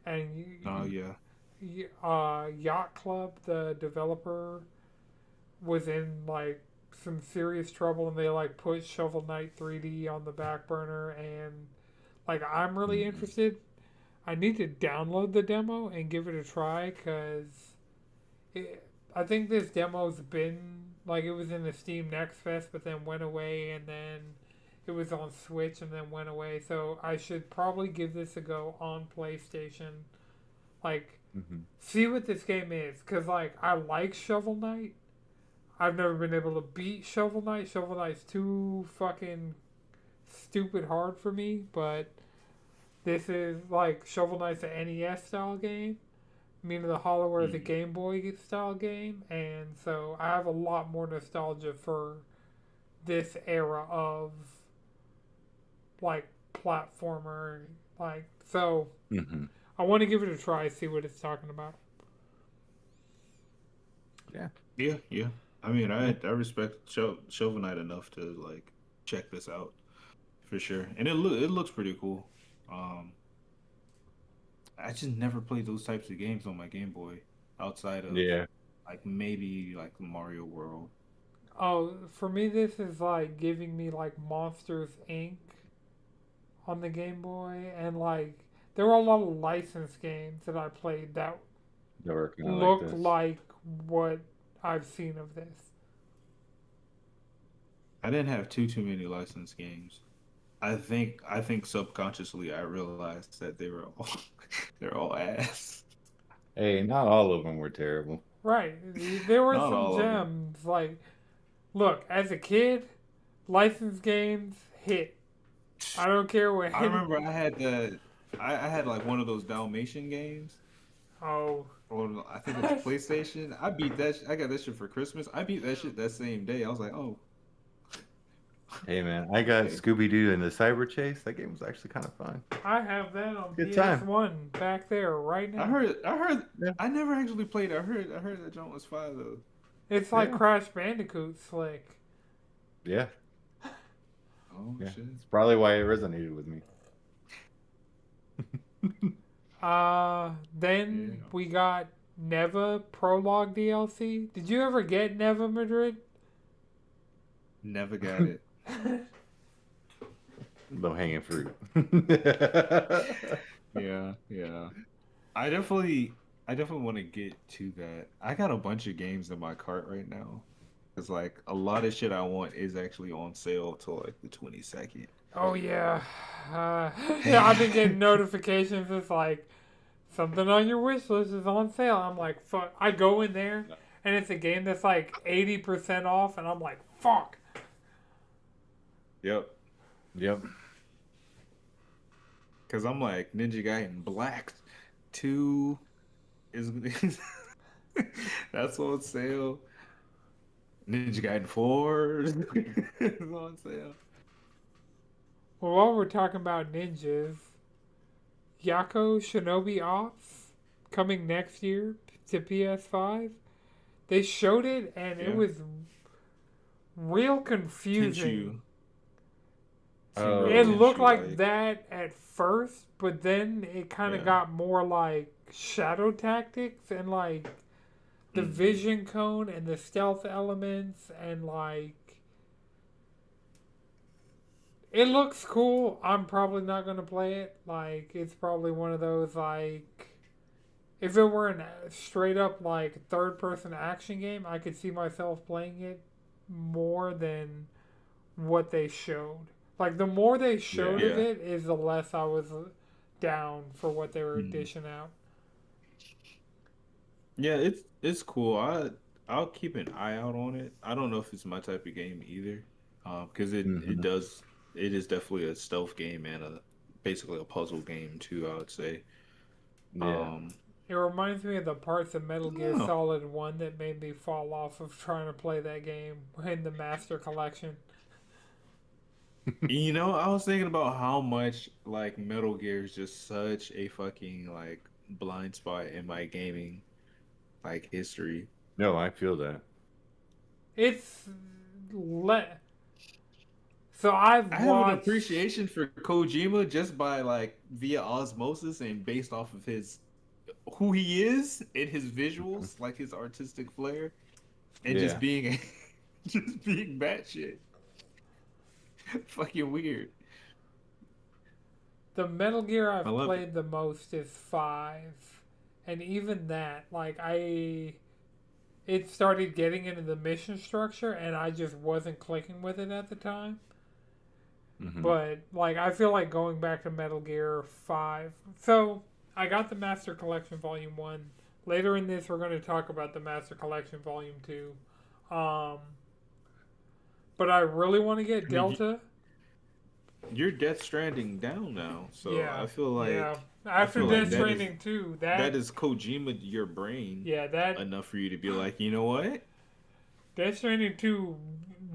and Oh yeah. Yacht Club, the developer, was in like some serious trouble, and they like put Shovel Knight 3D on the back burner. And like, I'm really Mm-hmm. interested. I need to download the demo and give it a try because I think this demo's been like, it was in the Steam Next Fest, but then went away, and then it was on Switch and then went away. So I should probably give this a go on PlayStation. Like, Mm-hmm. see what this game is, because like, I like Shovel Knight. I've never been able to beat Shovel Knight. Shovel Knight's too fucking stupid hard for me, but this is like Shovel Knight's an NES style game. Meaning the Hollower is a Mm. Game Boy style game, and so I have a lot more nostalgia for this era of like platformer. Like, so Mm-hmm. I want to give it a try, see what it's talking about. Yeah. Yeah, yeah. I mean, I respect Shovel Knight enough to like check this out for sure, and it looks pretty cool. Um, I just never played those types of games on my Game Boy outside of Yeah. like maybe like Mario World. Oh, for me, this is like giving me like Monsters Inc. on the Game Boy, and like there were a lot of licensed games that I played that They were kind of like look this. like what I've seen of this. I didn't have too many licensed games. I think subconsciously I realized that they were all they're all ass. Hey, not all of them were terrible. Right. There were Not some all of them. gems. Like, look, as a kid, licensed games hit. I don't care what. I remember I had like one of those Dalmatian games. Oh. Or I think it was PlayStation. I beat that. I got that shit for Christmas. I beat that shit that same day. I was like, oh, Hey man, I got okay. Scooby Doo and the Cyber Chase. That game was actually kind of fun. I have that on Good time. PS1 back there right I now. heard. I heard. Yeah. I never actually played. I heard that joint was fire though. It's like Yeah. Crash Bandicoot slick. Yeah, Oh yeah. shit. It's probably why it resonated with me. Then Yeah. we got Neva Prologue DLC. Did you ever get Neva Madrid? Never got it. Low hanging fruit. Yeah, yeah. I definitely want to get to that. I got a bunch of games in my cart right now. Cause like a lot of shit I want is actually on sale till like the 22nd. Oh yeah. Yeah, I've been getting notifications. It's like something on your wish list is on sale. I'm like, fuck. I go in there and it's a game that's like 80% off, and I'm like, fuck. Yep. Yep. Cause I'm like Ninja Gaiden Black 2 is that's on sale. Ninja Gaiden 4 is on sale. Well, while we're talking about ninjas, Yako Shinobi Ops coming next year to PS5. They showed it and it Yeah. was real confusing. Tenchu. Oh. It looked Tenchu, like that at first, but then it kind of Yeah. got more like Shadow Tactics and like the Mhm. vision cone and the stealth elements and like it looks cool. I'm probably not gonna play it. Like it's probably one of those like if it were a straight up like third person action game, I could see myself playing it more than what they showed. Like the more they showed Yeah. of it is the less I was down for what they were Mhm. dishing out. Yeah, it's cool. I'll keep an eye out on it. I don't know if it's my type of game either, because Mhm. it is definitely a stealth game and a basically a puzzle game too. I would say. Yeah. It reminds me of the parts of Metal Gear Oh. Solid 1 that made me fall off of trying to play that game in the Master Collection. You know, I was thinking about how much like Metal Gear is just such a fucking like blind spot in my gaming like history. No, I feel that. It's le- so I've I have an watched appreciation for Kojima just by like via osmosis and based off of his who he is and his visuals, like his artistic flair, and Yeah. just being just being batshit fucking weird. the Metal Gear I've I love played the most is 5. And even that, like it started getting into the mission structure and I just wasn't clicking with it at the time. Mhm. But like I feel like going back to Metal Gear 5. So I got the Master Collection Volume 1. Later in this we're going to talk about the Master Collection Volume 2. But I really want to get I mean, Delta. you're Death Stranding down now, so Yeah. I feel like Yeah. After feel like Death that Stranding 2, that is Kojima your brain yeah, that enough for you to be like, you know what? Death Stranding 2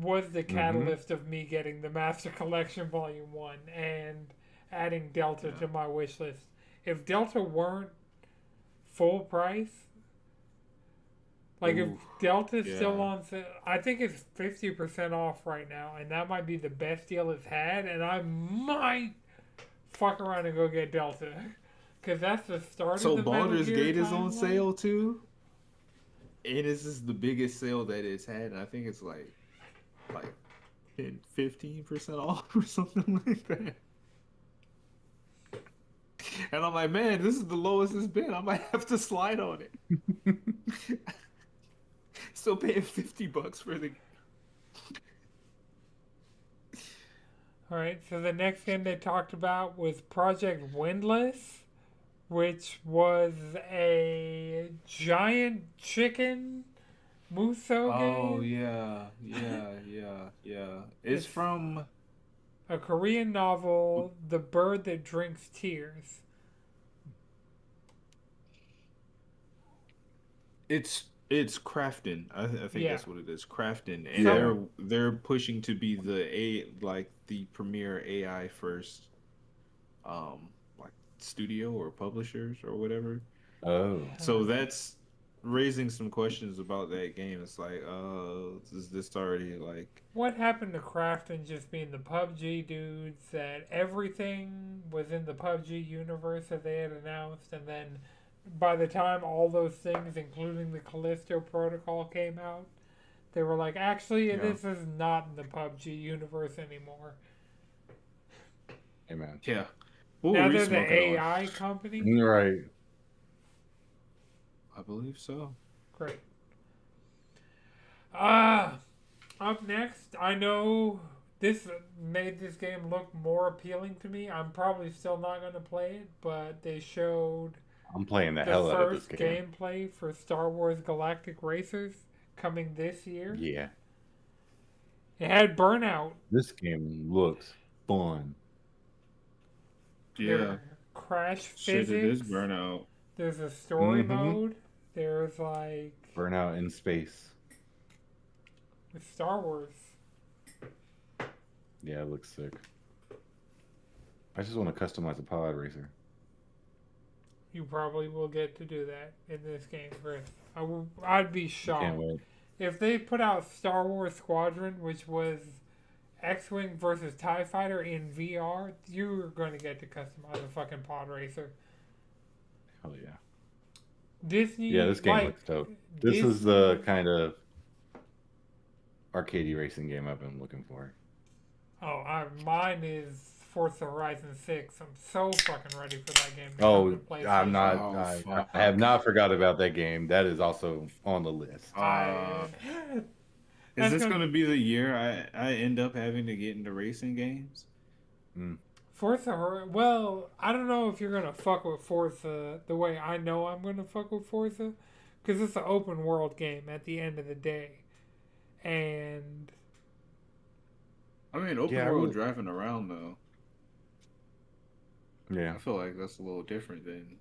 was the Mhm. catalyst of me getting the Master Collection Volume 1 and adding Delta Yeah. to my wish list. If Delta weren't full price, like Ooh, if Delta's still yeah. on sale, I think it's 50% off right now, and that might be the best deal it's had, and I might fuck around and go get Delta. Because that's the start So of the Metal Baldur's Gear Gate is on timeline. sale too, and this is the biggest sale that it's had, and I think it's like 15% off or something like that. And I'm like, man, this is the lowest it's been. I might have to slide on it. Still paying $50 for the. All right, so the next game they talked about was Project Windless, which was a giant chicken Muso Oh game. yeah. It's It's from. a Korean novel, The Bird That Drinks Tears. It's Crafton. I think Yeah. that's what it is. Crafton, and Yeah. they're pushing to be the premier AI first, like studio or publishers or whatever. Oh. So that's raising some questions about that game. It's like, is this already like? What happened to Crafton just being the PUBG dudes, that everything was in the PUBG universe that they had announced, and then by the time all those things, including the Callisto Protocol, came out, they were like, actually, Yeah. this is not in the PUBG universe anymore. Amen. Yeah. What Now were we they're the smoking on? AI company. Right. I believe so. Great. Up next, I know this made this game look more appealing to me. I'm probably still not going to play it, but they showed I'm playing the the hell out of this first game. gameplay for Star Wars Galactic Racers coming this year. Yeah. It had Burnout. This game looks fun. Yeah. There are crash Shit, it is physics. Burnout. There's a story Mhm. mode. There's like Burnout in space. with Star Wars. Yeah, it looks sick. I just want to customize a pod racer. You probably will get to do that in this game, Chris. I'd be Can't shocked. wait. If they put out Star Wars Squadron, which was X-Wing versus TIE Fighter in VR, you're going to get to customize a fucking pod racer. Hell yeah. Disney, Yeah, this game like, looks dope. This is the kind of arcadey racing game I've been looking for. Mine is Forza Horizon 6. I'm so fucking ready for that game. Oh, PlayStation. I'm not. Oh, I fuck. have not forgot about that game. That is also on the list. I- Is That's this gonna- going to be the year I end up having to get into racing games? Well, I don't know if you're gonna fuck with Forza the way I know I'm gonna fuck with Forza, because it's an open world game at the end of the day, and I mean, open Yeah, I world really- driving around though. I Yeah, feel like that's a little different than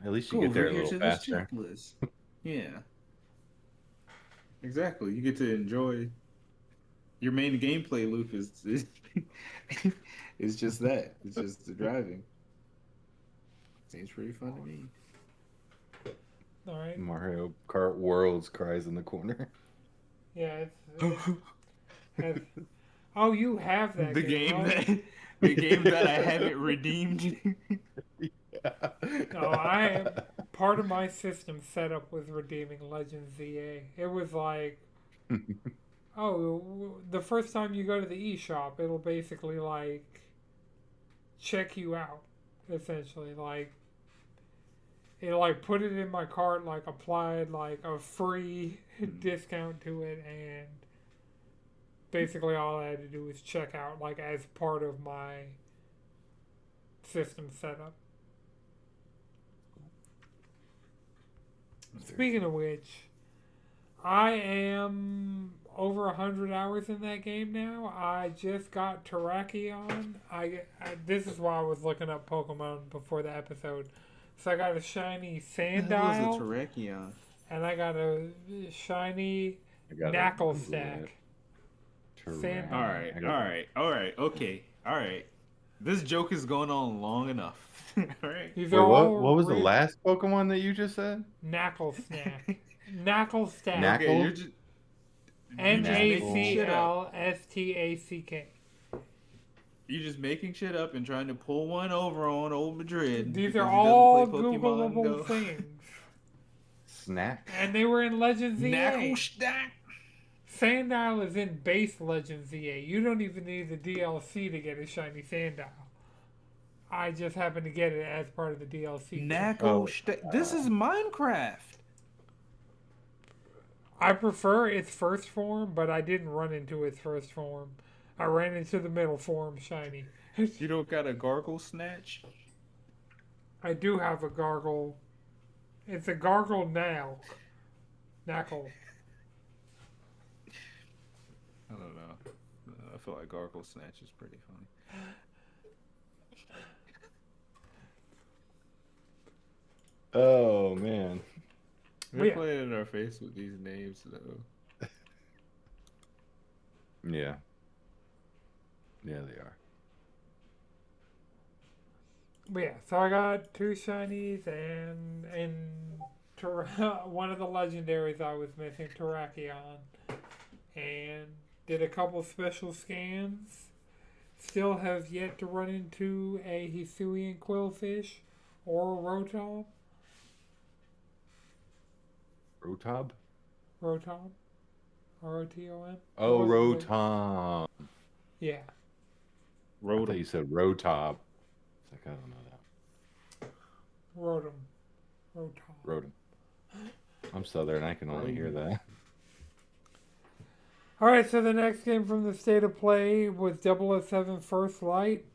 at least you get there a over here little to this faster. checklist. Yeah, exactly. You get to enjoy your main gameplay loop is it's just that. It's just the driving. Seems pretty fun to me. all right, Mario Kart Worlds cries in the corner. yeah, oh, you have that The game, game right? that the game that I haven't redeemed. No, I part of my system setup was redeeming Legends ZA. It was like, oh, the first time you go to the eShop, it'll basically like check you out, essentially. Like, it'll like put it in my cart, like applied like a free discount to it, and basically all I had to do was check out like as part of my system setup. Speaking of which, I am over 100 hours in that game now. I just got Terrakion. This is why I was looking up Pokemon before the episode. So I got a shiny Sandile, Terrakion? and I got a shiny I gotta Knuckle Google Stack. it. Sand- All right, all right, okay, all right. This joke is going on long enough. All right. These Wait, are all what was the real- last Pokemon that you just said? Knuckle Snack. Knuckle Stack. Knack- Okay, you're just NACLSTACK. you're just making shit up and trying to pull one over on old Madrid. These because are he doesn't all play Pokemon Googleable Go. things. Snack. And they were in Legends ZA. Knuckle stack. Sandile is in base Legends ZA. You don't even need the DLC to get a shiny Sandile. I just happened to get it as part of the DLC. This is Minecraft. I prefer its first form, but I didn't run into its first form. I ran into the middle form, shiny. You don't got a gargle snatch? I do have a gargle. It's a gargle now. Knackle. I don't know. I feel like gargle snatch is pretty funny. Oh man. They're playing in our face with these names though. Yeah. Yeah, they are. But yeah, so I got 2 shinies and one of the legendaries I was missing, Terrakion, and did a couple special scans. Still have yet to run into a Hisuian Quillfish or a Rotom. Rotob? Rotom? R-O-T-O-M? Oh, Rotom. Yeah. I thought you said Rotob. It's like, I don't know that. Rotom. I'm Southern. I can only hear that. Alright, so the next game from the State of Play was 007 First Light.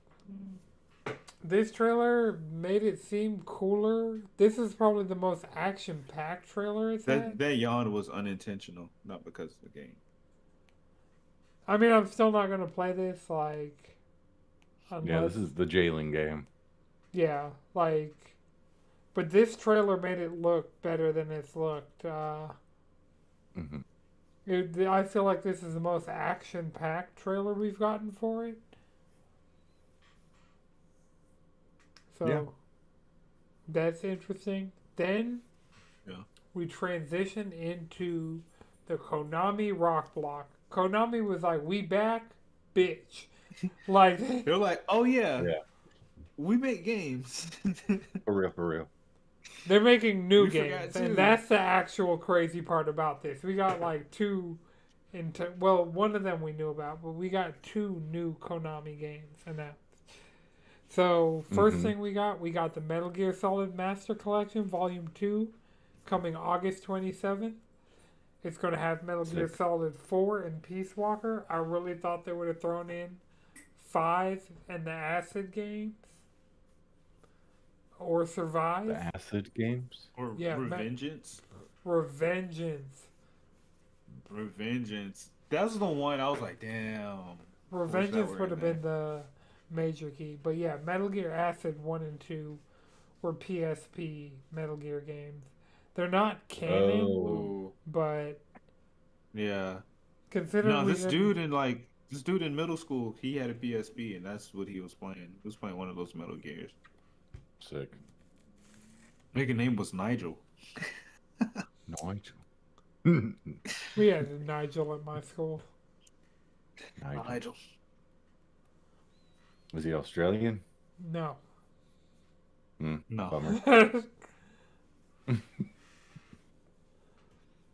This trailer made it seem cooler. This is probably the most action-packed trailer it's had. That yawn was unintentional, not because of the game. I mean, I'm still not going to play this, like... Yeah, this is the jailing game. Yeah, like... But this trailer made it look better than it's looked. I feel like this is the most action-packed trailer we've gotten for it. So, yeah. That's interesting. Then, we transition into the Konami Rock Block. Konami was like, we back, bitch. Like they're like, oh yeah, we make games. For real. They're making new games, and that's the actual crazy part about this. We got like 2, one of them we knew about, but we got 2 new Konami games announced. So, first thing we got the Metal Gear Solid Master Collection Volume 2 coming August 27th. It's going to have Metal Gear Solid 4 and Peace Walker. I really thought they would have thrown in 5 and the Acid games. Or Survive. The Acid games? Or Revengeance? Revengeance. That's the one I was like, damn. Revengeance would have been the major key. But yeah, Metal Gear Acid 1 and 2 were PSP Metal Gear games. They're not canon, but yeah. Considering this dude in middle school, he had a PSP, and that's what he was playing. He was playing one of those Metal Gears. Sick. Nigga name was Nigel. Nigel. We had a Nigel at my school. Nigel. Was he Australian? No. No. Bummer.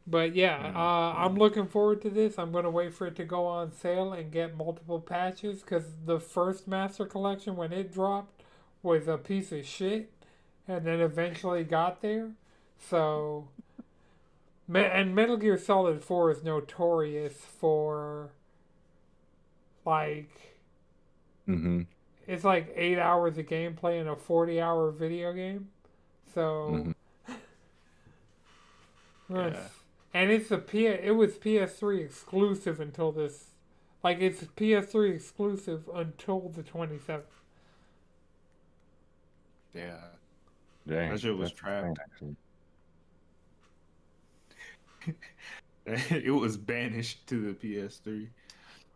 But yeah, I'm looking forward to this. I'm going to wait for it to go on sale and get multiple patches, because the first Master Collection, when it dropped, was a piece of shit, and then eventually got there. So, and Metal Gear Solid 4 is notorious for, like, it's like 8 hours of gameplay in a 40-hour video game. So, and it was PS3 exclusive until this, like, it's PS3 exclusive until the 27th. Yeah. Dang, that shit was trapped. It was banished to the PS3.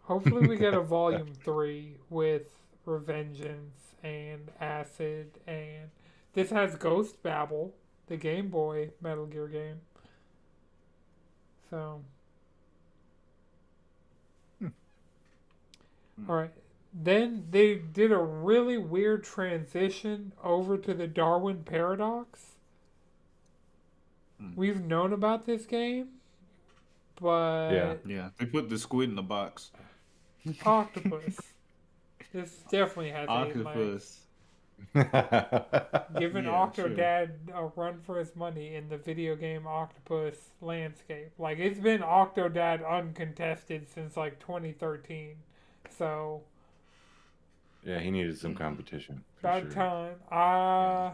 Hopefully we get a Volume 3 with Revengeance and Acid, and this has Ghost Babel, the Game Boy Metal Gear game. So. Alright. Then they did a really weird transition over to the Darwin Paradox. We've known about this game, but... Yeah, they put the squid in the box. Octopus. This definitely has Octopus. Giving Yeah, sure. Octodad a run for his money in the video game Octopus landscape. Like, it's been Octodad uncontested since like 2013. So, Yeah, he needed some Mm-hmm. competition for about sure. time. Yeah.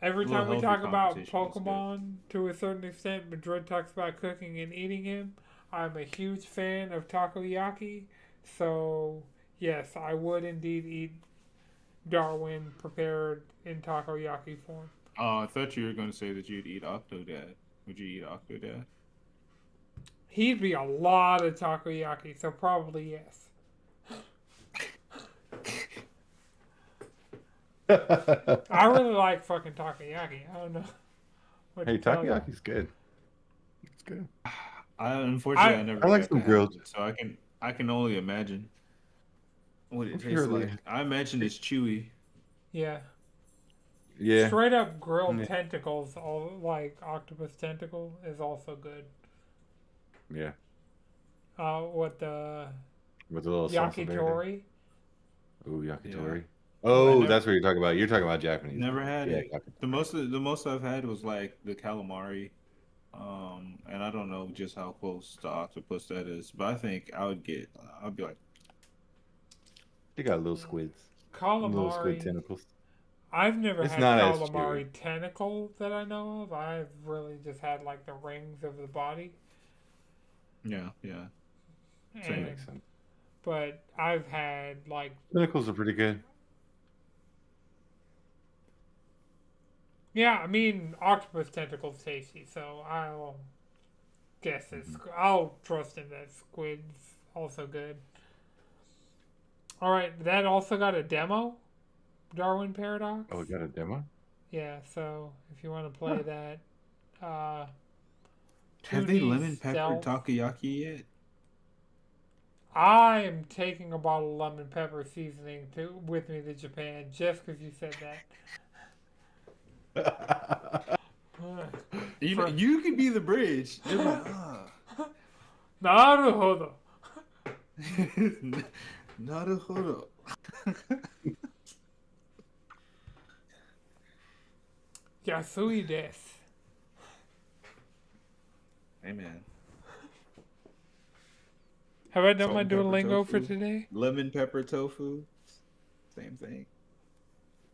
Every A little time we healthy talk about competition is good. Pokemon to a certain extent, Madrid talks about cooking and eating him. I'm a huge fan of takoyaki. So, yes, I would indeed eat Darwin prepared in takoyaki form. Oh, I thought you were going to say that you'd eat Octodad. Would you eat Octodad? He'd be a lot of takoyaki, so probably yes. I really like fucking takoyaki. I don't know what Hey, to tell you. takoyaki's good. It's good. Unfortunately, I I never I like got some to have grilled. it, so I can only imagine what it What's tastes your like. I imagine it's chewy. yeah, Yeah. straight up grilled Yeah. tentacles, all like octopus tentacle, is also good. Yeah. What the With a little salsa verde. yakitori? Ooh, Yeah, yakitori. I Oh, never that's what you're talking about. You're talking about Japanese never food. had Yeah, it. yakitori. The most I've had was like the calamari. And I don't know just how close to octopus that is, but I think I'd be like, They got little squids. Little squid Calamari. tentacles. I've never It's had not as chewy. calamari tentacle that I know of. I've really just had like the rings of the body. yeah, yeah, That same. And makes sense. but I've had like Tentacles are pretty good. yeah, I mean octopus tentacles tasty, so I'll guess it's Hmm. I'll trust in that squid's also good. All right, that also got a demo, Darwin Paradox. Oh, we got a demo? Yeah, so if you want to Huh. play that, uh, Have they 2D lemon pepper stealth. takoyaki yet? I am taking a bottle of lemon pepper seasoning with me to Japan just because you said that. You know, For you could be the bridge. They're like, Naruhodo. Naruhodo. Yasui desu. Hey man, Have I done salt my and pepper Duolingo for tofu, today? lemon pepper tofu, same thing.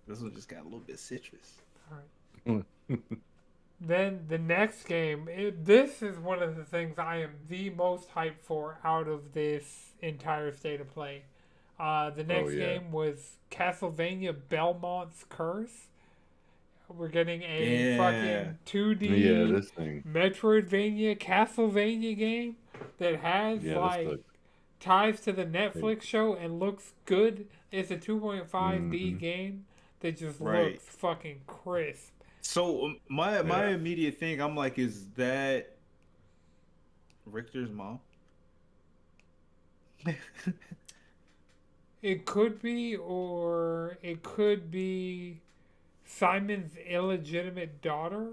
This one just got a little bit citrus. Alright. Then the next game, this is one of the things I am the most hyped for out of this entire state of play. The Oh next yeah. game was Castlevania Belmont's Curse. We're getting a Yeah, fucking Yeah, 2D this thing. Metroidvania Castlevania game that has Yeah, this like looks ties to the great. Netflix show and looks good. It's a 2.5D Hmm. game that just right. looks fucking crisp. So my Yeah. immediate thing, I'm like, is that Richter's mom? It could be, or it could be Simon's illegitimate daughter.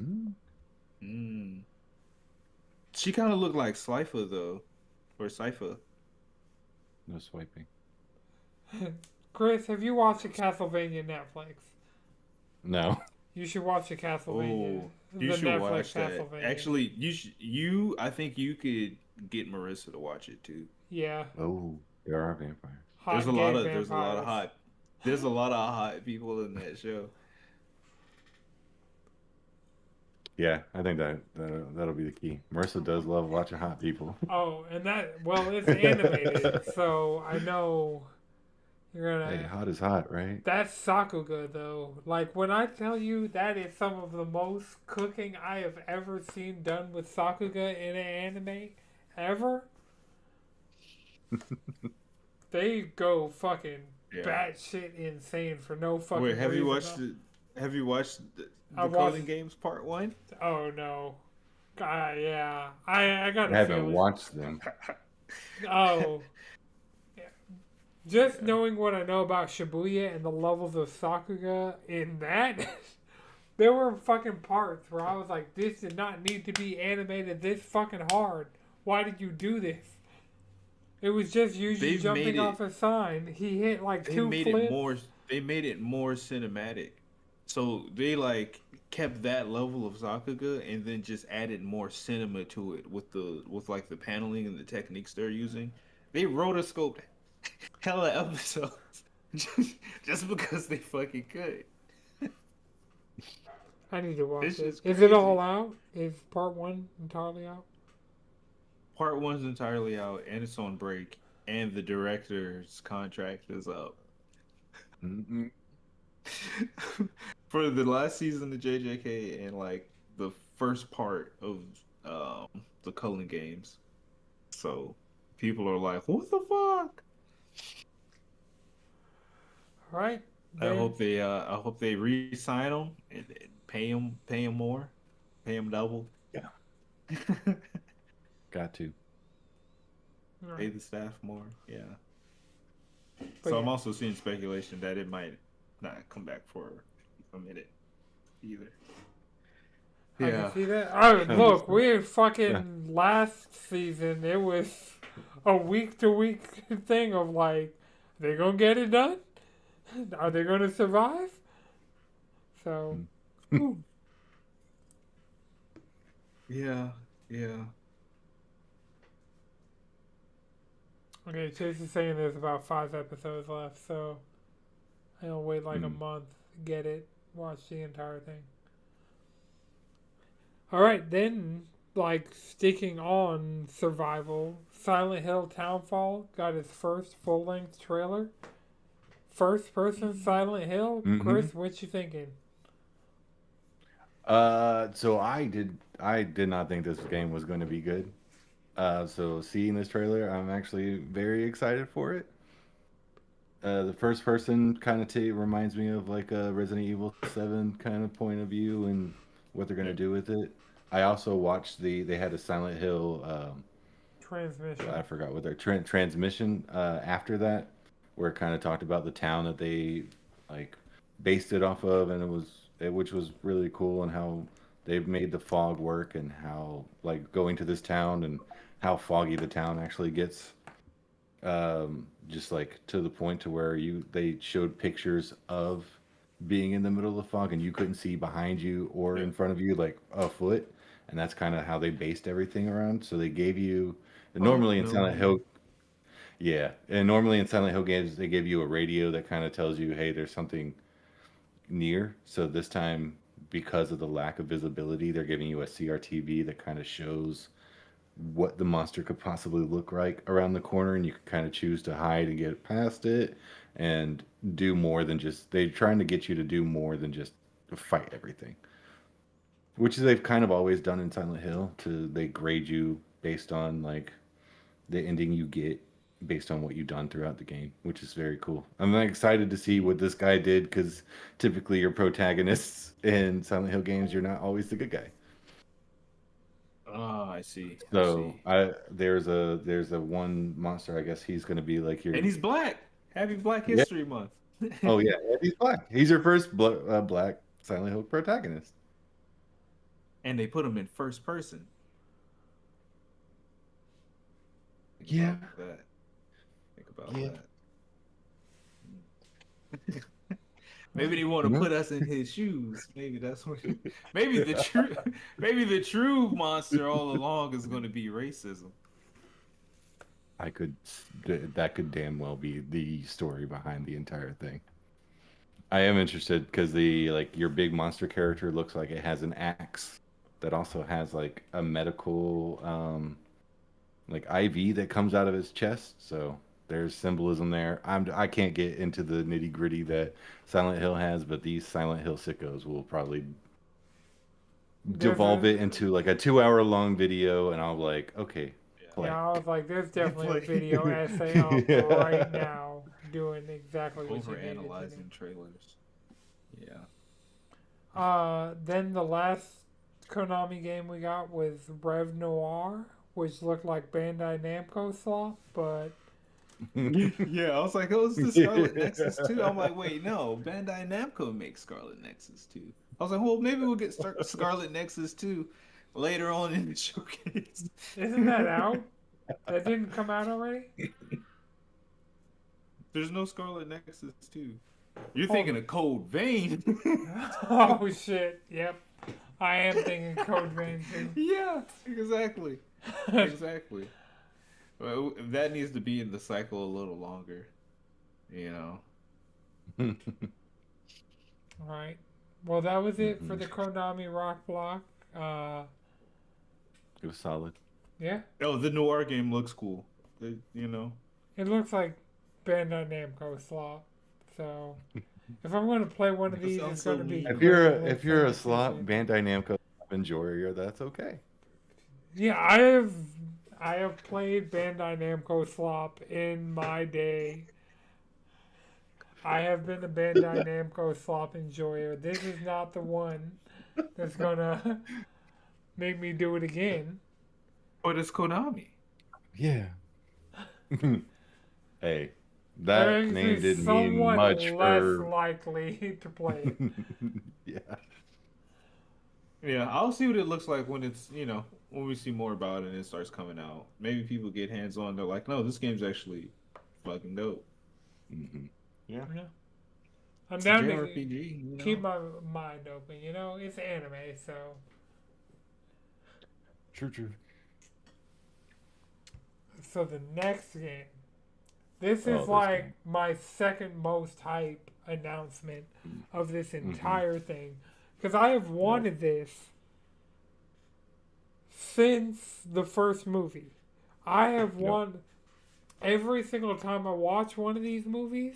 Mm. Mm. She kind of looked like Slifer though, or Cypher. No swiping. Chris, have you watched the Castlevania Netflix? No. You should watch the Castlevania, Oh, you the should Netflix watch that. Castlevania. Actually, you. I think you could get Marissa to watch it too. Yeah, Oh, there are vampires. hot gay There's a lot of vampires. hot there's a lot of hot people in that show. Yeah, I think that'll be the key. Marissa does love watching hot people. Oh, and it's animated, so I know you're Hey, gonna. hot is hot, right? That's Sakuga though. Like when I tell you that is some of the most cooking I have ever seen done with Sakuga in an anime ever. They go fucking Yeah. batshit insane for no fucking Wait, have you reason. watched the Have you watched I the watched. Coding Games Part 1? Oh no. Yeah. I got I a haven't feeling. watched them. Oh. Just Yeah. knowing what I know about Shibuya and the levels of Sakuga in that, there were fucking parts where I was like, this did not need to be animated this fucking hard. Why did you do this? It was just Yuji They've made jumping off it. a sign. He hit like They two made it flips. more. They made it more cinematic. So they like kept that level of Sakuga and then just added more cinema to it with like the paneling and the techniques they're using. They rotoscoped hella episodes just because they fucking could. I need to watch It's it. just Is it all crazy. out? Is part one entirely out? Part one's entirely out and it's on break, and the director's contract is up. Mm-mm. For the last season of JJK and like the first part of the Cullen games. So people are like, "What the fuck?" All right. I Then, hope they re-sign him and pay him more, pay him double, Yeah, got to. all pay right. the staff more. Yeah. But So yeah, I'm also seeing speculation that it might not come back for a minute either. I can Yeah. see that. Oh, I'm just look, we yeah. fucking last season. It was a week to week thing of like, they gonna get it done? Are they gonna survive? So, Whew. Yeah. Yeah. okay, Chase is saying there's about 5 episodes left, so I'll wait like a Mm. month, get it, watch the entire thing. All right, then, like sticking on survival, Silent Hill Townfall got its first full length trailer. First person Silent Hill. Mm-hmm. Chris, what you thinking? So I did not think this game was going to be good. So seeing this trailer, I'm actually very excited for it. The first person kind of reminds me of like a Resident Evil 7 kind of point of view and what they're going to Yep. do with it. I also watched they had a Silent Hill I Transmission. forgot what their transmission after that, where it kind of talked about the town that they like based it off of, and which was really cool, and how they've made the fog work, and how like going to this town and how foggy the town actually gets, just like to the point to where they showed pictures of being in the middle of the fog and you couldn't see behind you or in Yep. front of you like a foot, and that's kind of how they based everything around. So they gave you Oh normally in Silent no. Hill, yeah, and normally in Silent Hill games they give you a radio that kind of tells you, hey, there's something near. So this time, because of the lack of visibility, they're giving you a CRTV that kind of shows what the monster could possibly look like around the corner, and you can kind of choose to hide and get past it and do more than just they're trying to get you to do more than just fight everything, which they've kind of always done in Silent Hill. To they grade you based on like the ending you get based on what you've done throughout the game, which is very cool. I'm excited to see what this guy did because typically your protagonists in Silent Hill games, you're not always the good guy. Ah, I see. I So see. there's a one monster. I guess he's gonna be like your And he's black. Happy Black yeah. History Month. Oh yeah, and he's black. He's your first black Silent Hill protagonist. And they put him in first person. Think Yeah, about that. Think about yeah. that. Maybe they want to No, put us in his shoes. Maybe that's what. Maybe the true, maybe the true monster all along is going to be racism. I could that could damn well be the story behind the entire thing. I am interested because the like your big monster character looks like it has an axe that also has like a medical like IV that comes out of his chest. So there's symbolism there. I can't get into the nitty gritty that Silent Hill has, but these Silent Hill sickos will probably There's devolve a it into like a 2 hour long video, and I'll be like, okay, Yeah, play. I was like, there's Yeah. definitely a Play. video essay up right Yeah. now doing exactly what you Over needed to do. analyzing trailers. Yeah. Then the last Konami game we got was Rev Noir, which looked like Bandai Namco slop, but Yeah, I was like, oh, it's the Scarlet Nexus 2. I'm like, wait, no, Bandai Namco makes Scarlet Nexus 2. I was like, well, maybe we'll get Scarlet Nexus 2 later on in the showcase. isn't that out? That didn't come out already? There's no Scarlet Nexus 2. You're Hold thinking of Cold Vein. Oh shit! Yep, I am thinking Code Vein too. Yeah, exactly. Exactly. Well, that needs to be in the cycle a little longer. You know. All right. Well, that was it for Mhm. the Konami Rock Block. Uh, It was solid. yeah, Oh, the noir game looks cool. You know. it looks like Bandai Namco slot. So if I'm going to play one of That these, sounds it's so going to be mean. great. If you're a slot Bandai Namco enjoyer, that's okay. Yeah, I have played Bandai Namco slop in my day. I have been a Bandai Namco slop enjoyer. This is not the one that's gonna make me do it again. But it's Konami. Yeah. Hey, That that makes me name didn't mean somewhat much less for. likely to play it. Yeah. Yeah, I'll see what it looks like when it's, when we see more about it and it starts coming out. Maybe people get hands on. They're like, no, this game's actually fucking dope. Hmm. Yeah. Yeah. I'm It's a down to JRPG, keep my mind open. You know, it's anime, so. True, true. So the next game. This Oh, is this like game. my second most hype announcement of this entire thing. Because I have wanted this since the first movie. I have wanted. Every single time I watch one of these movies,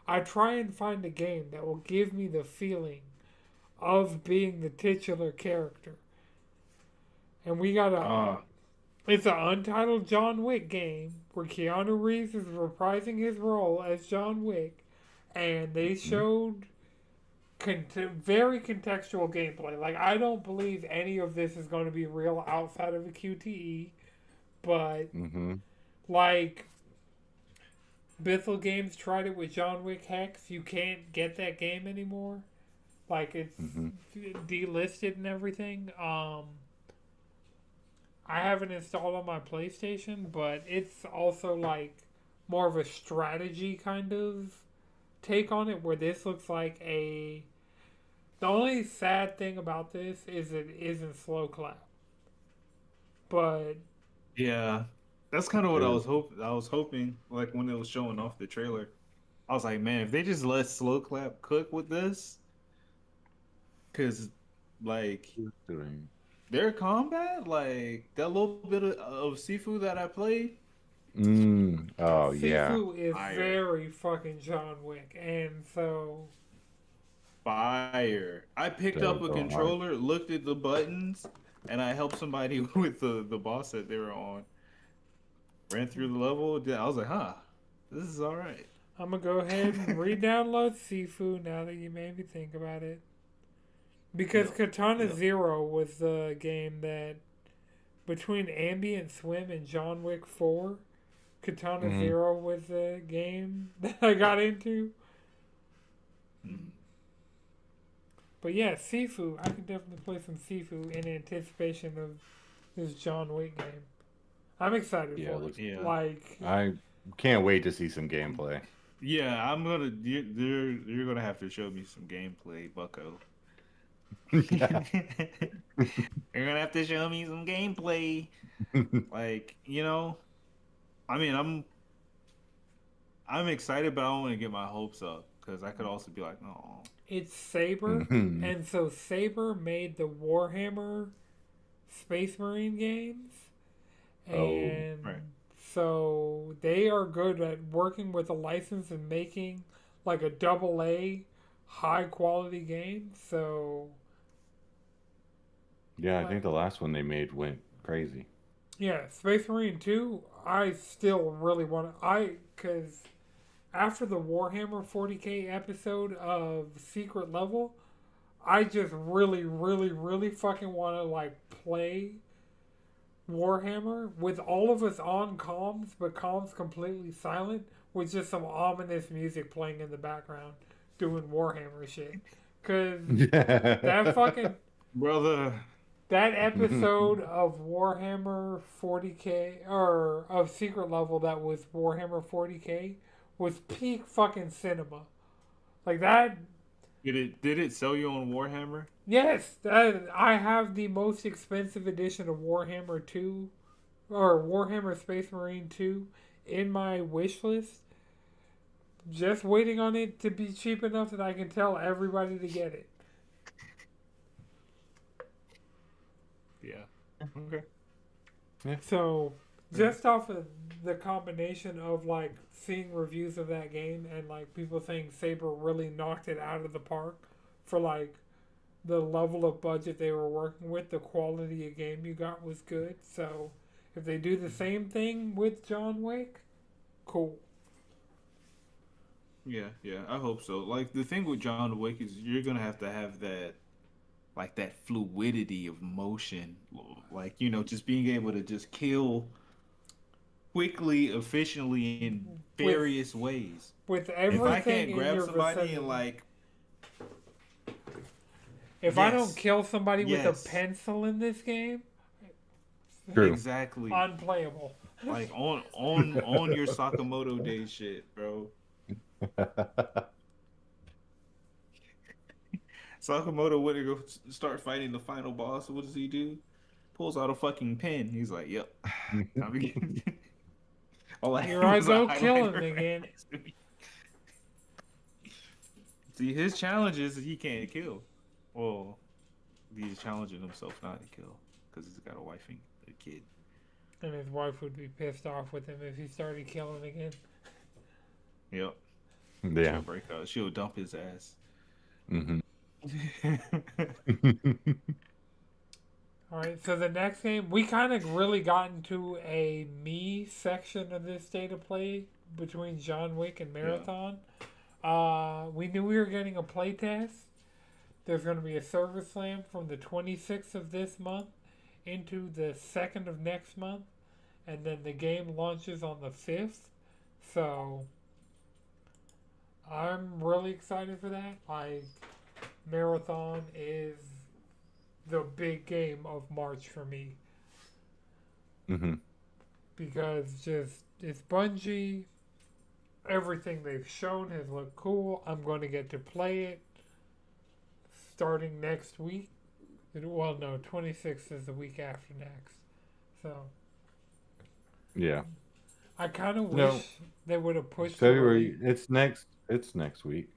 I try and find a game that will give me the feeling of being the titular character. And we got it's an untitled John Wick game where Keanu Reeves is reprising his role as John Wick, and they showed very contextual gameplay. Like, I don't believe any of this is going to be real outside of a QTE, but like Bithell Games tried it with John Wick Hex. You can't get that game anymore. Like, it's delisted and everything. I haven't installed on my PlayStation, but it's also like more of a strategy kind of take on it, where this looks like a. The only sad thing about this is it isn't slow clap, but Yeah, that's kind of what I was hoping, like when it was showing off the trailer. I was like, man, if they just let Slow Clap cook with this, because like their combat, like that little bit of seafood that I played, Oh, yeah. Sifu is fire, very fucking John Wick, and so fire. I picked up a controller, looked at the buttons, and I helped somebody with the boss that they were on. Ran through the level. I was like, huh, this is all right. I'm gonna go ahead and re-download Sifu now that you made me think about it. Because Katana Zero was the game that, between Ambient Swim and John Wick 4, Katana Zero was the game that I got into. But yeah, Sifu, I could definitely play some Sifu in anticipation of this John Wick game. I'm excited for it. Like, I can't wait to see some gameplay. Yeah, you're gonna have to show me some gameplay, Bucko. Yeah. You're gonna have to show me some gameplay. Like, I mean, I'm excited, but I don't want to get my hopes up because I could also be like, no. It's Saber, and so Saber made the Warhammer Space Marine games, and so they are good at working with a license and making like a AA high quality game. So yeah, I think the last one they made went crazy. Yeah, Space Marine 2, I still really want to. Because after the Warhammer 40k episode of Secret Level, I just really, really, really fucking want to, like, play Warhammer with all of us on comms, but comms completely silent, with just some ominous music playing in the background, doing Warhammer shit. Because that fucking. Brother. That episode of Warhammer 40K or of Secret Level that was Warhammer 40K was peak fucking cinema. Like that. Did it sell you on Warhammer? Yes, I have the most expensive edition of Warhammer 2 or Warhammer Space Marine 2 in my wish list. Just waiting on it to be cheap enough that I can tell everybody to get it. Yeah. Okay. Yeah. So, just off of the combination of like seeing reviews of that game and like people saying Saber really knocked it out of the park for like the level of budget they were working with, the quality of game you got was good. So, if they do the same thing with John Wick, cool. Yeah, I hope so. Like the thing with John Wick is you're gonna have that like that fluidity of motion, like just being able to just kill quickly, efficiently in various ways. With If everything I can't in grab your somebody vicinity, and like, if I don't kill somebody with Yes. a pencil in this game, True. exactly, unplayable. like on your Sakamoto Day shit, bro. Sakamoto went to go start fighting the final boss. What does he do? Pulls out a fucking pen. He's like, "Yep." Time to get- All I Here had I was a go killing highlighter again. next to me. See, his challenge is he can't kill. Well, he's challenging himself not to kill because he's got a wife and a kid. And his wife would be pissed off with him if he started killing again. Yep. Yeah. She'll break up. She'll dump his ass. Mm-hmm. Alright, so the next game, we kind of really got into a me section of this state of play between John Wick and Marathon. We knew we were getting a playtest. There's going to be a server slam from the 26th of this month into the 2nd of next month. And then the game launches on the 5th. So, I'm really excited for that. Like, Marathon is the big game of March for me. Mm-hmm. Because just, it's Bungie. Everything they've shown has looked cool. I'm going to get to play it starting next week. Well, no, 26th is the week after next. So, Yeah. I kind of No. wish they would have pushed February. It's next week.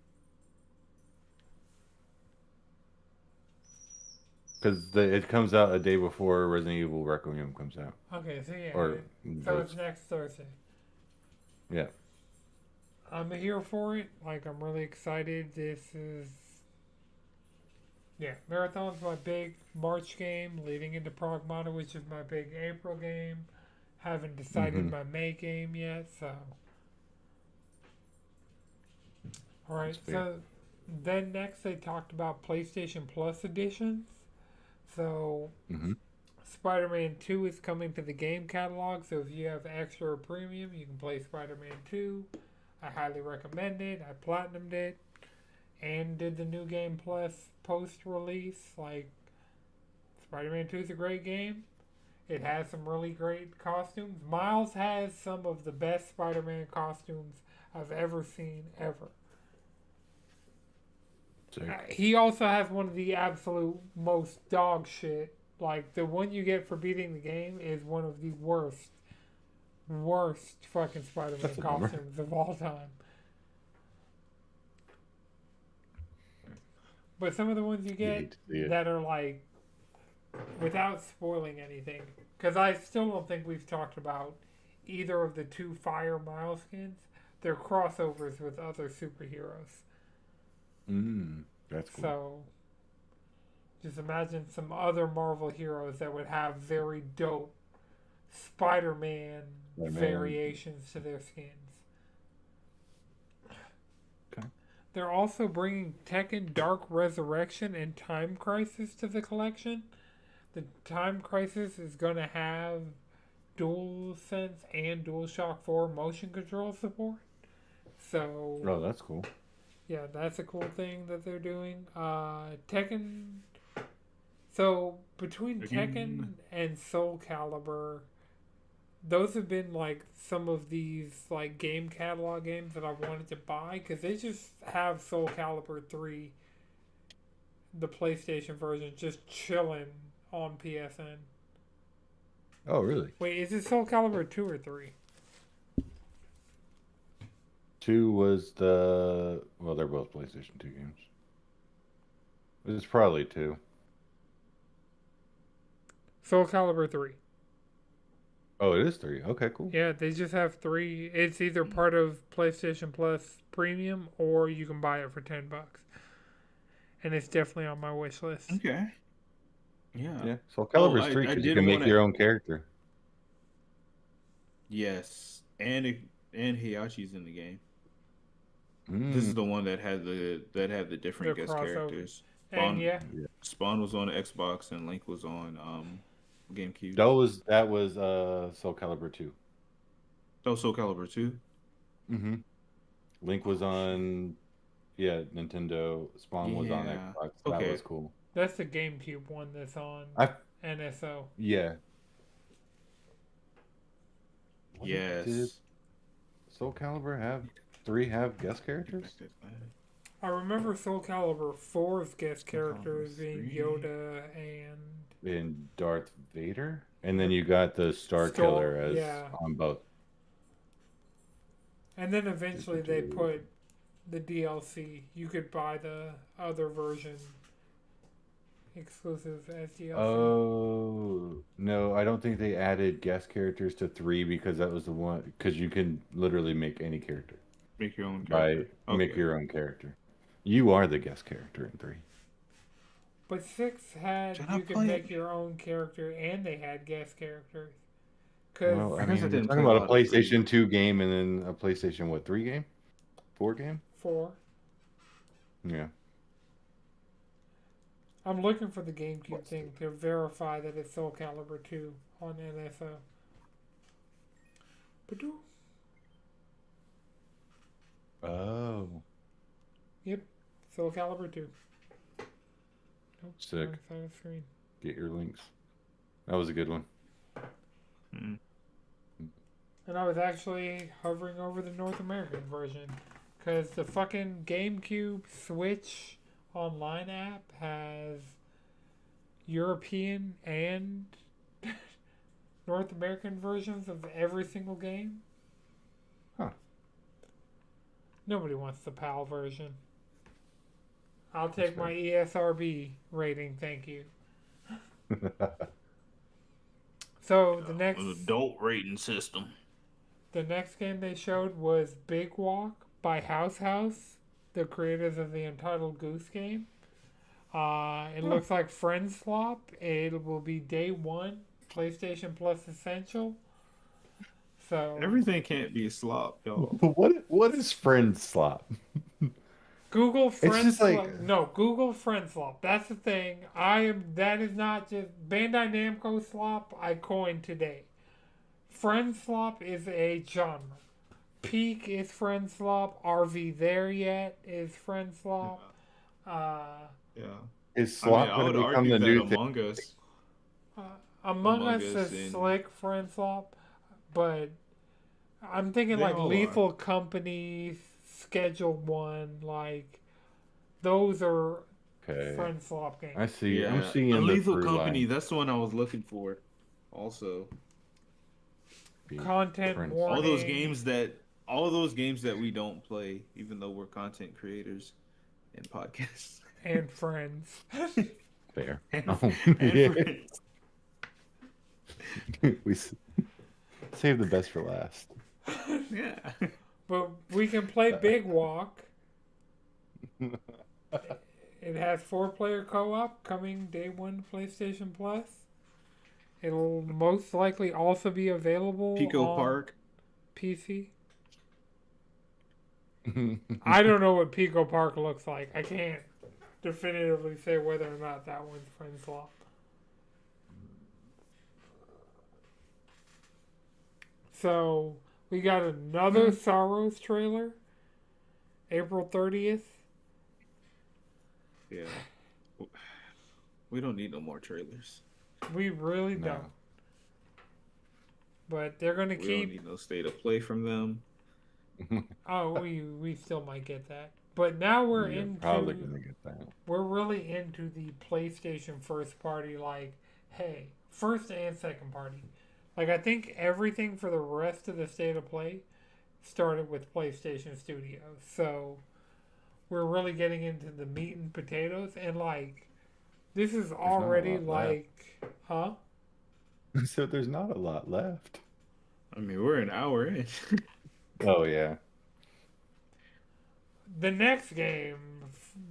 Because it comes out a day before Resident Evil Requiem comes out. Okay, so yeah. Or So it's next Thursday. yeah. I'm here for it. Like, I'm really excited. This is... Yeah, Marathon's my big March game, leading into Pragmata, which is my big April game. Haven't decided my May game yet, so... Alright, so then next they talked about PlayStation Plus editions. So, Spider-Man 2 is coming to the game catalog, so if you have extra or premium, you can play Spider-Man 2. I highly recommend it. I platinumed it and did the New Game Plus post-release. Like, Spider-Man 2 is a great game. It has some really great costumes. Miles has some of the best Spider-Man costumes I've ever seen, ever. He also has one of the absolute most dog shit. Like, the one you get for beating the game is one of the worst fucking Spider-Man costumes of all time. But some of the ones you get that are like, without spoiling anything, because I still don't think we've talked about either of the two Fire Miles skins. They're crossovers with other superheroes. That's cool. So, just imagine some other Marvel heroes that would have very dope Spider-Man variations to their skins. Okay. They're also bringing Tekken Dark Resurrection and Time Crisis to the collection. The Time Crisis is going to have DualSense and DualShock 4 motion control support. So, oh, that's cool. Yeah, that's a cool thing that they're doing. Tekken So between Tekken. Tekken and Soul Calibur, those have been like some of these like game catalog games that I've wanted to buy because they just have Soul Calibur 3, the PlayStation version, just chilling on PSN. Oh, really? Wait, is it Soul Calibur 2 or 3? 2 was the well, they're both PlayStation 2 games. It's probably 2. Soul Calibur 3. Oh, it is 3. Okay, cool. Yeah, they just have 3. It's either part of PlayStation Plus Premium or you can buy it for $10. And it's definitely on my wish list. Okay. Yeah. Yeah, Soul Calibur is 3 I because you did can make want your to. own character. Yes, and Heihachi's in the game. Mm. This is the one that had the different The guest crossover. characters. And yeah, Spawn was on Xbox and Link was on GameCube. That was Soul Calibur 2. That was Soul Calibur 2. Mm-hmm. Link was on Nintendo. Spawn was on Yeah. Xbox. That Okay. was cool. that's the GameCube one that's on I NSO. yeah. Yes. Did Soul Calibur have 3 have guest characters? I remember Soul Calibur 4's guest Soul Calibur characters being 3. Yoda and And Darth Vader? And then you got the Star Killer as on both. And then eventually they put the DLC. You could buy the other version exclusive as DLC. Oh no, I don't think they added guest characters to 3 because that was the one because you can literally make any character. Make your own character. Make your own character. You are the guest character in 3. But 6 had you could make your own character and they had guest characters. Well, I guess I mean, didn't we're talking play a about a lot of 3. PlayStation 2 game and then a PlayStation 3 game? 4 game? 4. Yeah. I'm looking for the GameCube thing to verify that it's Soul Calibur 2 on NSO. Badoo. Oh. Yep, Soul Calibur 2. Nope, Sick. wrong side of the screen. Get your links. That was a good one. Mm. And I was actually hovering over the North American version because the fucking GameCube Switch online app has European and North American versions of every single game. Huh. Nobody wants the PAL version. I'll take my ESRB rating, thank you. So the next An adult rating system. The next game they showed was Big Walk by House House, the creators of the Untitled Goose Game. It looks like Friend Swap. It will be day 1, PlayStation Plus Essential. So Everything can't be a slop, y'all. What is friend slop? Google Friend just Swap. like- No, Google Friend Swap. That's the thing. That is not just Bandai Namco Swap. I coined today. Friend Swap is a genre. Peak is Friend Swap. Are we there yet? Is Friend Swap. Yeah. Is slop I going would to become argue the that new thing? Among Us. Among Among Us Us is and- slick Friend Swap, but I'm thinking They like all Lethal Company, Schedule 1, like those are Okay. Friend Swap games. I see. Yeah. I'm seeing A the Lethal through Company. line. That's the one I was looking for. Also, Content Friend warning. all those games that we don't play, even though we're content creators and podcasts. And Friends. Fair. And- Oh, and yeah. friends. Save the best for last. Yeah. But we can play Big Walk. It has 4-player co-op coming day 1 PlayStation Plus. It'll most likely also be available Pico on Park. PC. I don't know what Pico Park looks like. I can't definitively say whether or not that one's Friend Swap. So we got another Sorrows trailer. April 30th. Yeah. We don't need no more trailers. We really No. don't. But they're gonna We don't keep. need no state of play from them. Oh, we still might get that. But now we're You're probably into. gonna get that. We're really into the PlayStation first party. Like, hey, first and second party. Like, I think everything for the rest of the state of play started with PlayStation Studios. So we're really getting into the meat and potatoes, and like, this is There's not a already lot left. like, huh? So there's not a lot left. I mean, we're an hour in. Oh yeah. The next game,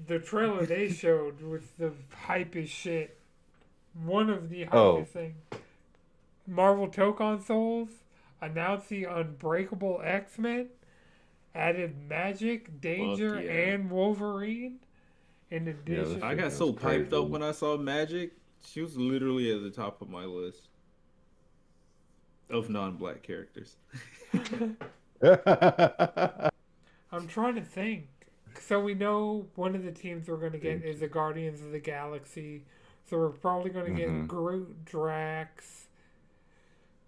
the trailer they showed was the hypest shit. One of the hypest Oh. things. Marvel Toe Consoles announced the Unbreakable X-Men, added Magic, Danger, yeah. and Wolverine. In Yeah, addition, this I shit got goes so hyped up crazy. when I saw Magic. She was literally at the top of my list of non-black characters. I'm trying to think. So we know one of the teams we're going to get is the Guardians of the Galaxy. So we're probably going to get Groot, Drax,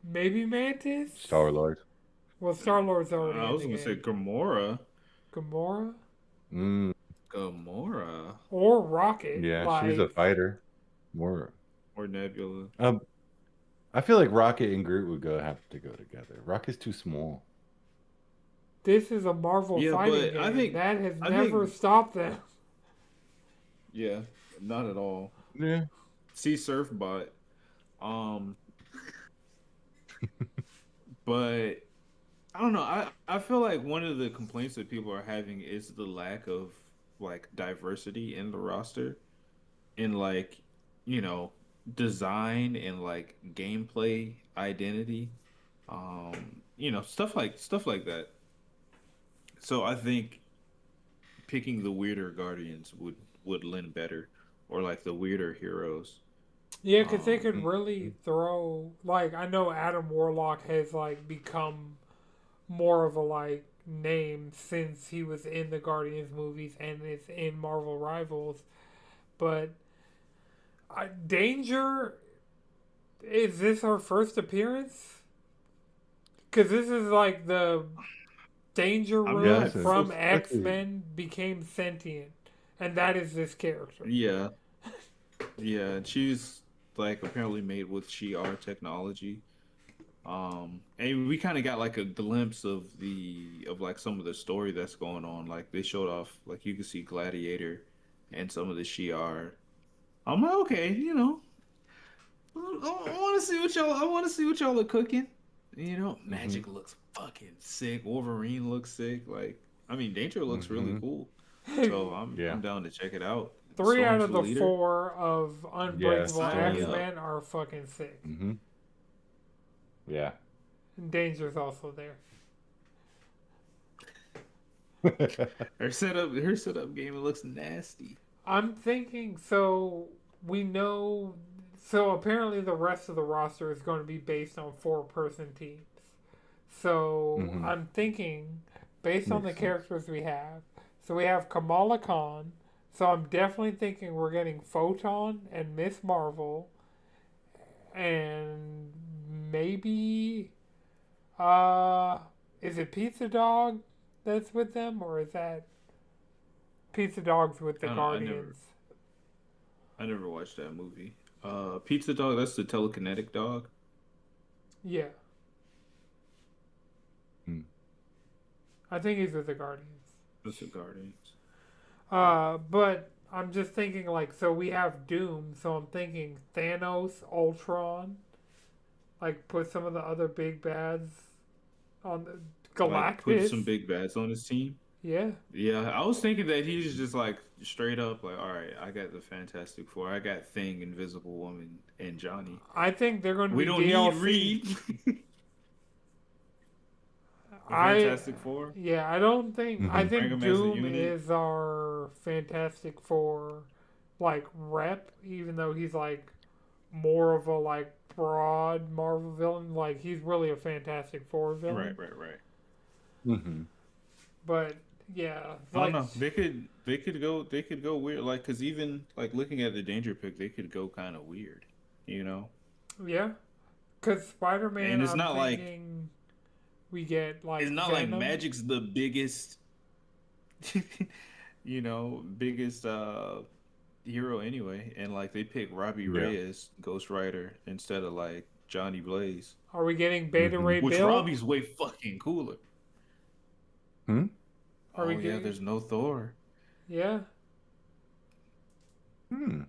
maybe Mantis. Star-Lord. Well, Star Lord's already I in was the gonna say game. Gamora. Gamora Mm, Gamora or Rocket. yeah, she's a fighter. More. or Nebula. I feel like Rocket and Groot would have to go together. Rocket's too small. This is a Marvel Yeah, fighting but game. I think- that has I never think- stopped them. Yeah, not at all. Yeah. See Surfbot. But I don't know. I feel like one of the complaints that people are having is the lack of like diversity in the roster, in like, you know, design and like gameplay identity. You know, stuff like that. So I think picking the weirder Guardians would lend better, or like the weirder heroes. Yeah, because they could really throw. Like, I know Adam Warlock has like become more of a like name since he was in the Guardians movies and is in Marvel Rivals, but Danger, is this our first appearance? Because this is like the Danger Room Yeah, from it's- X-Men became sentient, and that is this character. Yeah. Yeah, and she's like apparently made with Shi'ar technology. And we kind of got like a glimpse of like some of the story that's going on. Like they showed off, like you can see Gladiator and some of the Shi'ar. I'm like, okay, you know, I want to see what y'all. I want to see what y'all are cooking. You know, Magic looks fucking sick. Wolverine looks sick. Like, I mean, Danger looks really cool. So I'm down to check it out. 3 out Storm's of the the leader. 4 of Unbreakable Storm. X-Men are fucking sick. Mm-hmm. Yeah. And Danger's also there. Her setup game looks nasty. I'm thinking, so we know, so apparently the rest of the roster is going to be based on 4-person teams. So I'm thinking, based on the Makes sense. characters we have, so we have Kamala Khan, so I'm definitely thinking we're getting Photon and Miss Marvel, and maybe, is it Pizza Dog that's with them, or is that Pizza Dog's with the I don't know, Guardians? I never watched that movie. Pizza Dog, that's the telekinetic dog. Yeah. I think he's with the Guardians. That's the Guardians. But I'm just thinking, like, so we have Doom, so I'm thinking Thanos, Ultron, like, put some of the other big bads on the Galactus. Like, put some big bads on his team. Yeah. Yeah, I was thinking that he's just like straight up like, all right, I got the Fantastic Four, I got Thing, Invisible Woman, and Johnny. I think they're going to We be don't DLC. need Reed. Fantastic Four. Yeah, I don't think. I Bring think 'em as a Doom unit. is our Fantastic Four, like, rep, even though he's like more of a like broad Marvel villain. Like, he's really a Fantastic Four villain. Right. Mm-hmm. But Yeah, I don't like know. They could go weird. Like, cause even like looking at the danger pick, they could go kind of weird. You know, yeah, because Spider Man, and I'm thinking we get it's like not like Venom. Magic's the biggest, biggest hero anyway, and like they pick Robbie Yeah. Reyes, Ghost Rider, instead of like Johnny Blaze, Are we getting Beta Mm-hmm. Ray which Bill? Robbie's way fucking cooler. Hmm? Are we Oh yeah, getting? there's no Thor. Yeah, Hmm.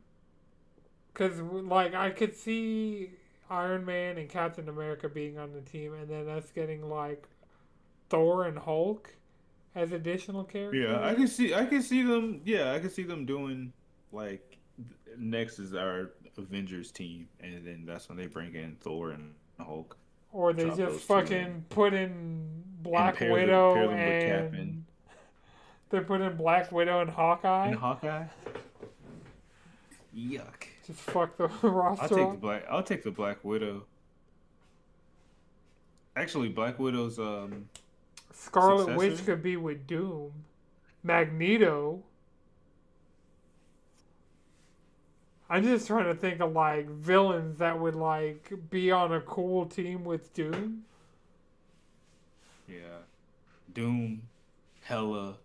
because like I could see Iron Man and Captain America being on the team, and then us getting like Thor and Hulk as additional Yeah, characters. I can see them. Yeah, I can see them doing like next is our Avengers team, and then that's when they bring in Thor and Hulk, Or they drop just those two in, fucking put in and Black pair Widow them with Cap and and they put in Black Widow and Hawkeye. Hawkeye. Yuck. Just fuck the roster up. I'll take the Black Widow. Actually, Black Widow's Scarlet Witch successor. could be with Doom. Magneto. I'm just trying to think of like villains that would like be on a cool team with Doom. Yeah, Doom, Hella.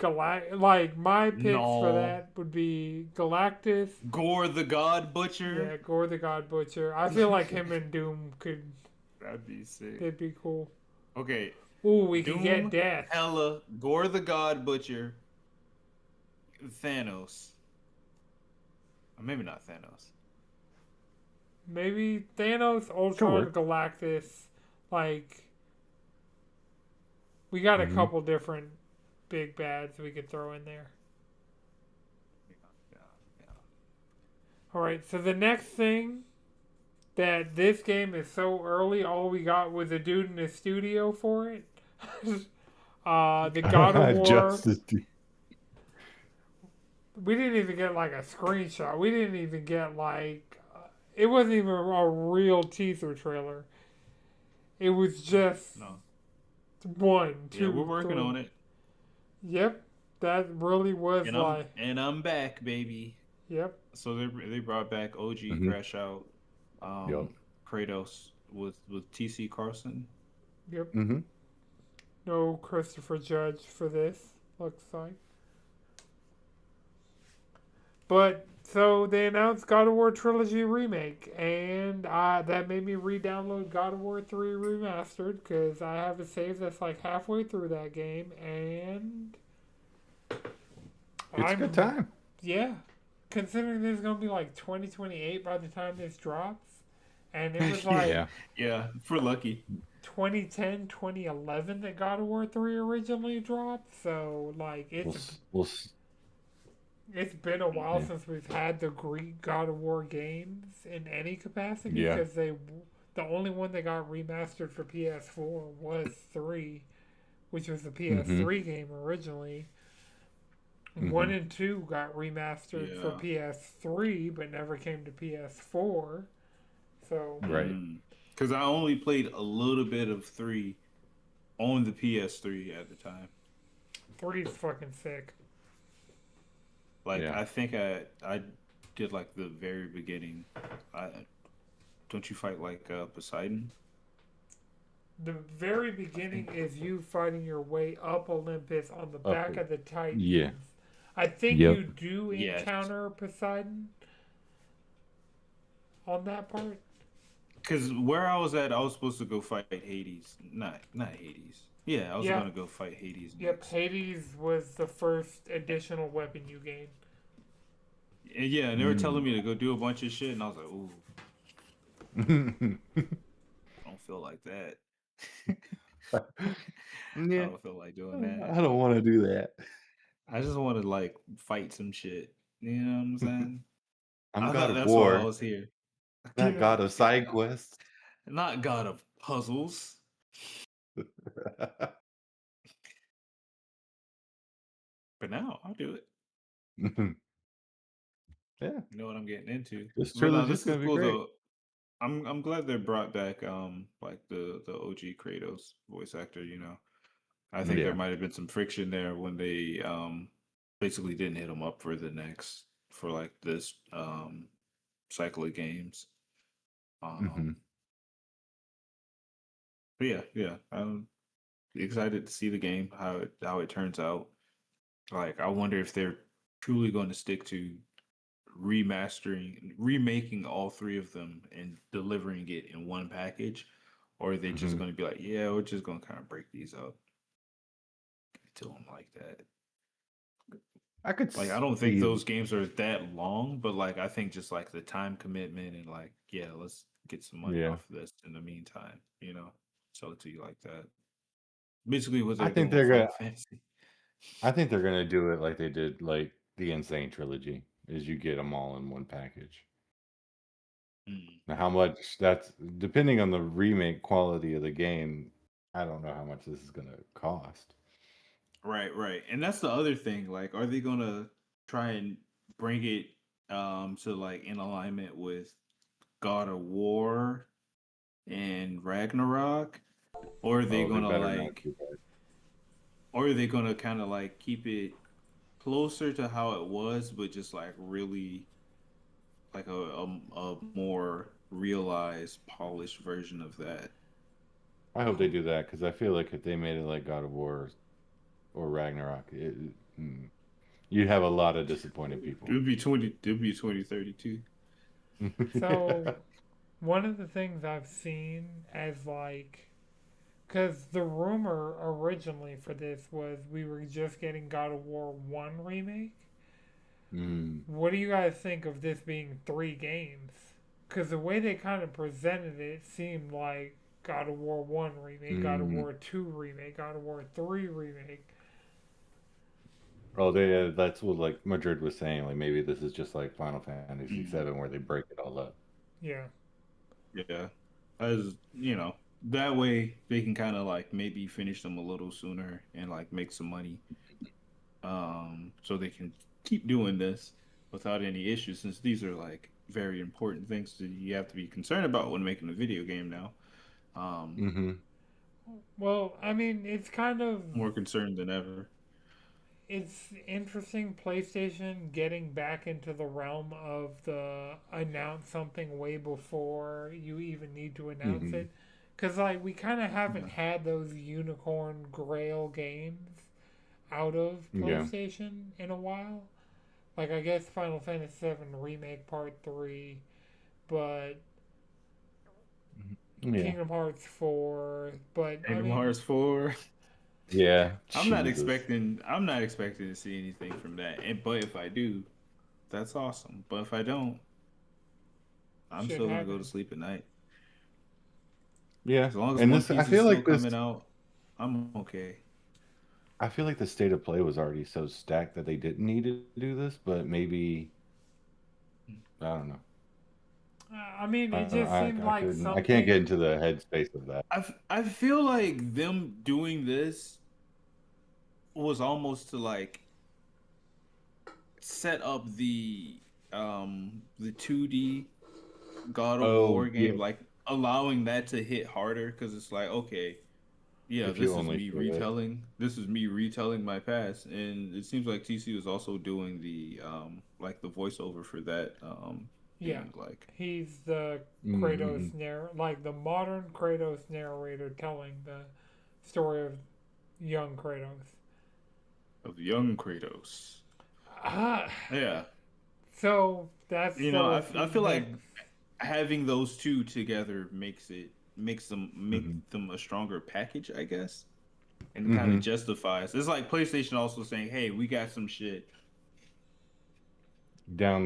Like my picks for Null, that would be Galactus. Gore the God Yeah, Butcher. Gore the God Butcher. I feel like him and Doom could That'd be sick. they'd be cool. Okay, Ooh, we could get Doom, Death. Hella, Gore the God Butcher, Thanos. Or maybe not Thanos. Maybe Thanos, Ultron, Galactus. Like we got a Mhm. couple different big bads we could throw in there. Yeah, yeah. All right, so the next thing that this game is so early, all we got was a dude in a studio for it. The God of War. Justice. We didn't even get like a screenshot. We didn't even get like. It wasn't even a real teaser trailer. It was just No. one, two. Yeah, we're working three. on it. Yep, that really was And like. I'm back, baby. Yep. So they brought back OG Mhm. Crash Out, Yup. Kratos with TC Carson. Yep. Mm-hmm. No Christopher Judge for this. Looks like. But so they announced God of War Trilogy Remake, and that made me re-download God of War 3 Remastered because I have a save that's like halfway through that game, and It's a good time. Yeah, considering this is gonna be like 2028 by the time this drops, and it was like Yeah. Yeah, for lucky. 2010, 2011 that God of War 3 originally dropped. So like it's been a while Yeah. since we've had the Greek God of War games in any capacity Yeah. because the only one that got remastered for PS4 was 3, which was the PS3 game originally. 1 and 2 got remastered for PS3 but never came to PS4. So Right. Because I only played a little bit of 3 on the PS3 at the time. 3 is fucking sick. Like Yeah. I think I did like the very beginning. Don't you fight like Poseidon? The very beginning is you fighting your way up Olympus on the back of the Titans. Yeah. I think Yep. you do Yes. encounter Poseidon on that part. Because where I was at, I was supposed to go fight Hades. Not Hades. Yeah, I was Yeah. gonna go fight Hades Yep, next. Hades was the first additional weapon you gained. And yeah, and they were telling me to go do a bunch of shit, and I was like, ooh, I don't feel like that. I Yeah. don't feel like doing that. I don't want to do that. I just want to like fight some shit. You know what I'm saying? I'm I God thought of that's why I War, was here. not God of side quests. Not God of puzzles. But now I'll do it. Yeah. You know what I'm getting into. This But no, trilogy's this is gonna be cool great. though. I'm glad they brought back like the OG Kratos voice actor. You know, I think there Yeah. might have been some friction there when they basically didn't hit him up for the next for like this cycle of games. Hmm. Um, but yeah, I'm excited to see the game how it turns out. Like, I wonder if they're truly going to stick to remaking all three of them and delivering it in one package, or are they just Hmm. going to be like, yeah, we're just going to kind of break these up to them like that. I could Like, I don't think see. those games are that long, but like, I think just like the time commitment and like, yeah, let's get some money Yeah. off of this in the meantime, you know, sell it to you like that. Basically, what I they're think doing with they're Final gonna. Fantasy. I think they're gonna do it like they did like the Insane trilogy. Is you get them all in one package. Mm. Now, how much that's depending on the remake quality of the game. I don't know how much this is gonna cost. Right, right. And that's the other thing. Like, are they gonna try and bring it to like in alignment with God of War and Ragnarok? Or are they Oh, they gonna better not like do that. or are they gonna kinda like keep it closer to how it was, but just like really like a more realized, polished version of that? I hope they do that because I feel like if they made it like God of War or Ragnarok, you'd have a lot of disappointed It people. would be 2032. So one of the things I've seen as like, because the rumor originally for this was we were just getting God of War 1 remake. Mm, What do you guys think of this being 3 games? Because the way they kind of presented it seemed like God of War 1 remake, God of mm. War 2 remake, God of War 3 remake. Oh, they that's what like Madrid was saying. Like maybe this is just like Final Fantasy Mm, VII where they break it all up. Yeah. yeah. As you know, that way they can kind of like maybe finish them a little sooner and like make some money. So they can keep doing this without any issues, since these are like very important things that you have to be concerned about when making a video game now. Um, Hmm. Well, I mean, it's kind of More concerned than ever. it's interesting PlayStation getting back into the realm of the announce something way before you even need to announce Hmm. it. Because, like, we kind of haven't Yeah. had those unicorn grail games out of Yeah. PlayStation in a while. Like, I guess Final Fantasy VII Remake Part 3, but Yeah. Kingdom Hearts 4. But, I Kingdom mean, Hearts 4. Yeah. I'm not Jesus. expecting I'm not expecting to see anything from that. And but if I do, that's awesome. But if I don't, I'm shit still gonna go to happens. sleep at night. Yeah. As long as And One this, I Piece is feel still like this, coming out, I'm okay. I feel like the state of play was already so stacked that they didn't need to do this, but maybe, I don't know. I mean, it just seemed I like couldn't, I can't get something. into the headspace of that. I feel like them doing this was almost to like set up the 2D God of Oh, War game, yeah. like allowing that to hit harder because it's like, okay, yeah, If you only show it. this is me retelling my past. And it seems like TC was also doing the like the voiceover for that Yeah, being like he's the Mm-hmm. Kratos like the modern Kratos narrator telling the story of young Kratos. of young Kratos. Ah, Yeah. so that's You know, sort of I the feel like next. having those two together makes Hmm. them a stronger package, I guess, and kind of Hmm. justifies. It's like PlayStation also saying, "Hey, we got some shit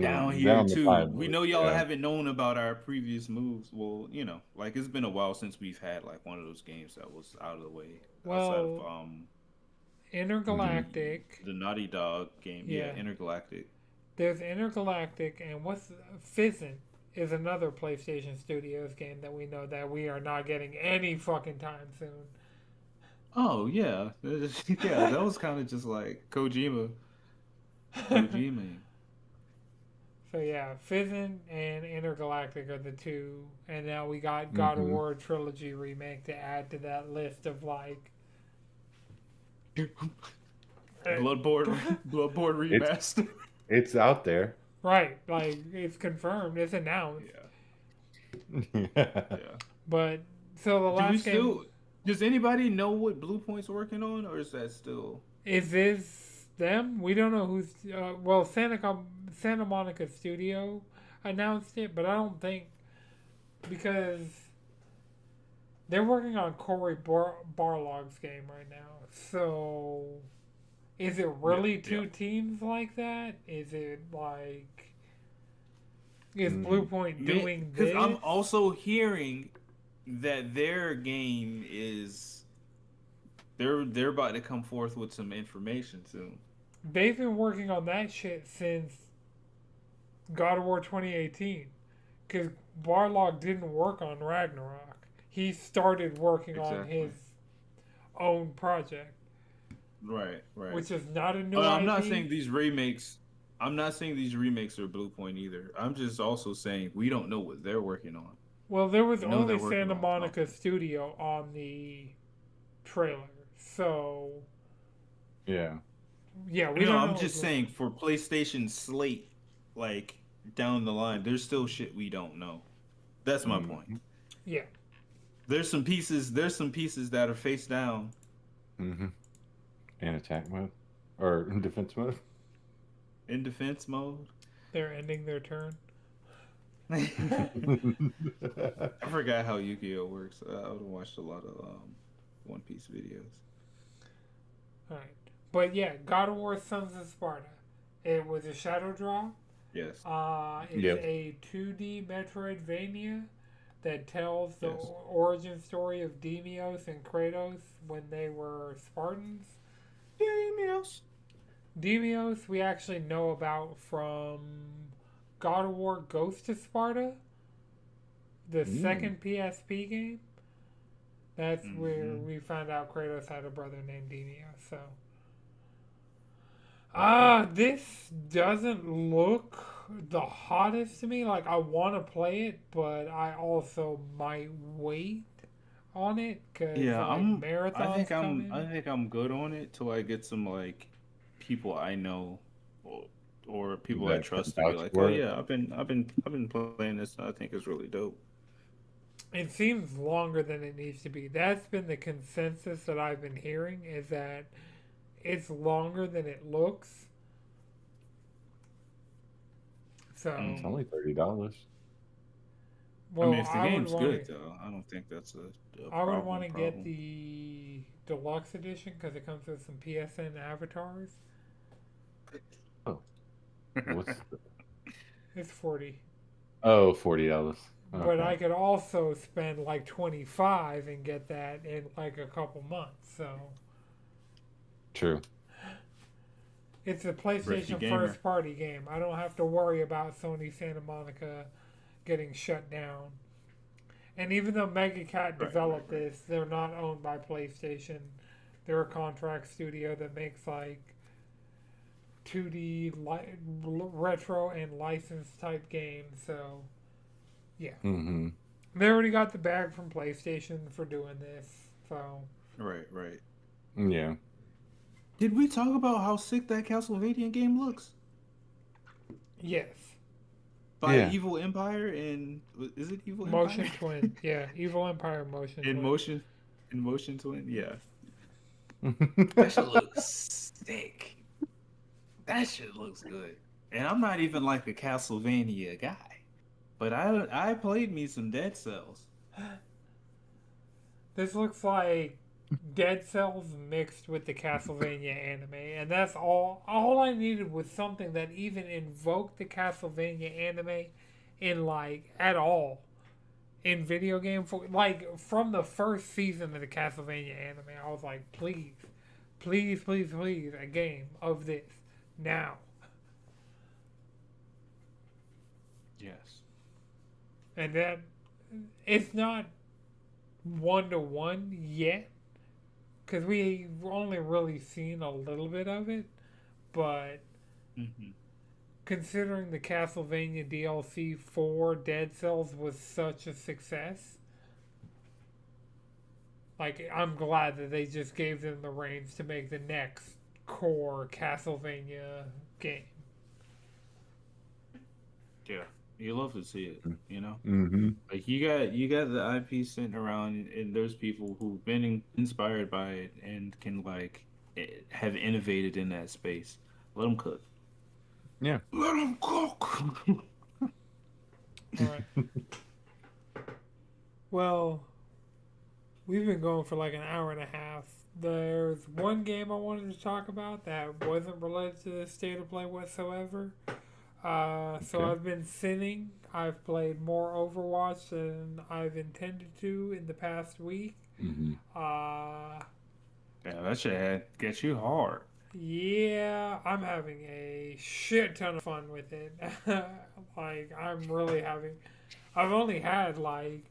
down here Down the too. We pipeline. know y'all Yeah. haven't known about our previous moves. Well, you know, like it's been a while since we've had like one of those games that was out of the way outside of Well, Hmm. Intergalactic. the Naughty Dog game. Yeah, Yeah, Intergalactic. there's Intergalactic, and what's Fizzin is another PlayStation Studios game that we know that we are not getting any fucking time soon. Oh yeah, yeah. That was kind of just like Kojima. Kojima. So yeah, Fizzin and Intergalactic are the two, and now we got God of Mm-hmm. War trilogy remake to add to that list of like. Bloodborne It's remaster. it's out there. Right, like it's confirmed, it's announced. Yeah. Yeah. But so the Do we last game still? Does anybody know what Blue Point's working on, or is that still? is this them? We don't know who's. Well, Santa Monica Studio announced it, but I don't think because they're working on Barlog's game right now. So is it really two teams like that? Is it like is Blue Point doing Because this? I'm also hearing that their game is they're about to come forth with some information soon. They've been working on that shit since God of War 2018. Because Barlog didn't work on Ragnarok. He started working on Exactly. his own project, Right, right. which is not a new I'm IP. not saying these remakes. I'm not saying these remakes are Blue Point either. I'm just also saying we don't know what they're working on. Well, there was We know only they're working Santa on Monica something. Studio on the trailer. So, Yeah. yeah, we No, don't I'm know. just saying for PlayStation slate, like down the line, there's still shit we don't know. That's my point. Yeah. There's some pieces. There's some pieces that are face down. Mm-hmm. In attack mode or in defense mode. In defense mode. They're ending their turn. I forgot how Yu-Gi-Oh works. I would have watched a lot of One Piece videos. Alright. But yeah, God of War Sons of Sparta. It was a shadow draw. Yes. It's Yep. a 2D Metroidvania that tells the Yes. origin story of Deimos and Kratos when they were Spartans. Deimos we actually know about from God of War Ghost of Sparta, the second PSP game. That's where we found out Kratos had a brother named Deimos. So, this doesn't look the hottest to me. Like I want to play it, but I also might wait on it because Yeah, marathons coming. I think I'm good on it till I get some like people I know or people I That trust can to be vouch like, for oh it. yeah, I've been playing this. And I think it's really dope. It seems longer than it needs to be. That's been the consensus that I've been hearing is that it's longer than it looks. So, It's only $30. well, I mean, if the I would game's want good to. though, I don't think that's a I would problem. want to get the deluxe edition because it comes with some PSN avatars. What's It's 40. $40. But I could also spend like 25 and get that in like a couple months. So True. it's a PlayStation gamer. first party game. I don't have to worry about Sony Santa Monica getting shut down. And even though Mega Cat developed this, they're not owned by PlayStation. They're a contract studio that makes like 2D retro and licensed type games. So yeah. Mm-hmm. They already got the bag from PlayStation for doing this, so. Right. Yeah. Did we talk about how sick that Castlevania game looks? Yes. By Evil Empire and is it Evil Empire? Motion Twin. Yeah, Evil Empire Motion Twin. In Motion Twin, yeah. That shit looks sick. That shit looks good. And I'm not even like a Castlevania guy. But I played me some Dead Cells. This looks like Dead Cells mixed with the Castlevania anime, and that's all. All I needed was something that even invoked the Castlevania anime in like at all in video game for like from the first season of the Castlevania anime. I was like, please, a game of this now. Yes. And then it's not 1-to-1 yet, because we've only really seen a little bit of it, but considering the Castlevania DLC for Dead Cells was such a success, like I'm glad that they just gave them the reins to make the next core Castlevania game. Yeah, you love to see it. You know, Mm-hmm. like you got the IP sitting around, and there's people who've been inspired by it and can like have innovated in that space. Let them cook. Yeah. Let them cook. All right. Well, we've been going for like an hour and a half. There's one game I wanted to talk about that wasn't related to the state of play whatsoever. So Okay. I've been sinning. I've played more Overwatch than I've intended to in the past week. Mm-hmm. Yeah, that shit gets you hard. Yeah, I'm having a shit ton of fun with it. Like, I'm really having. I've only had, like,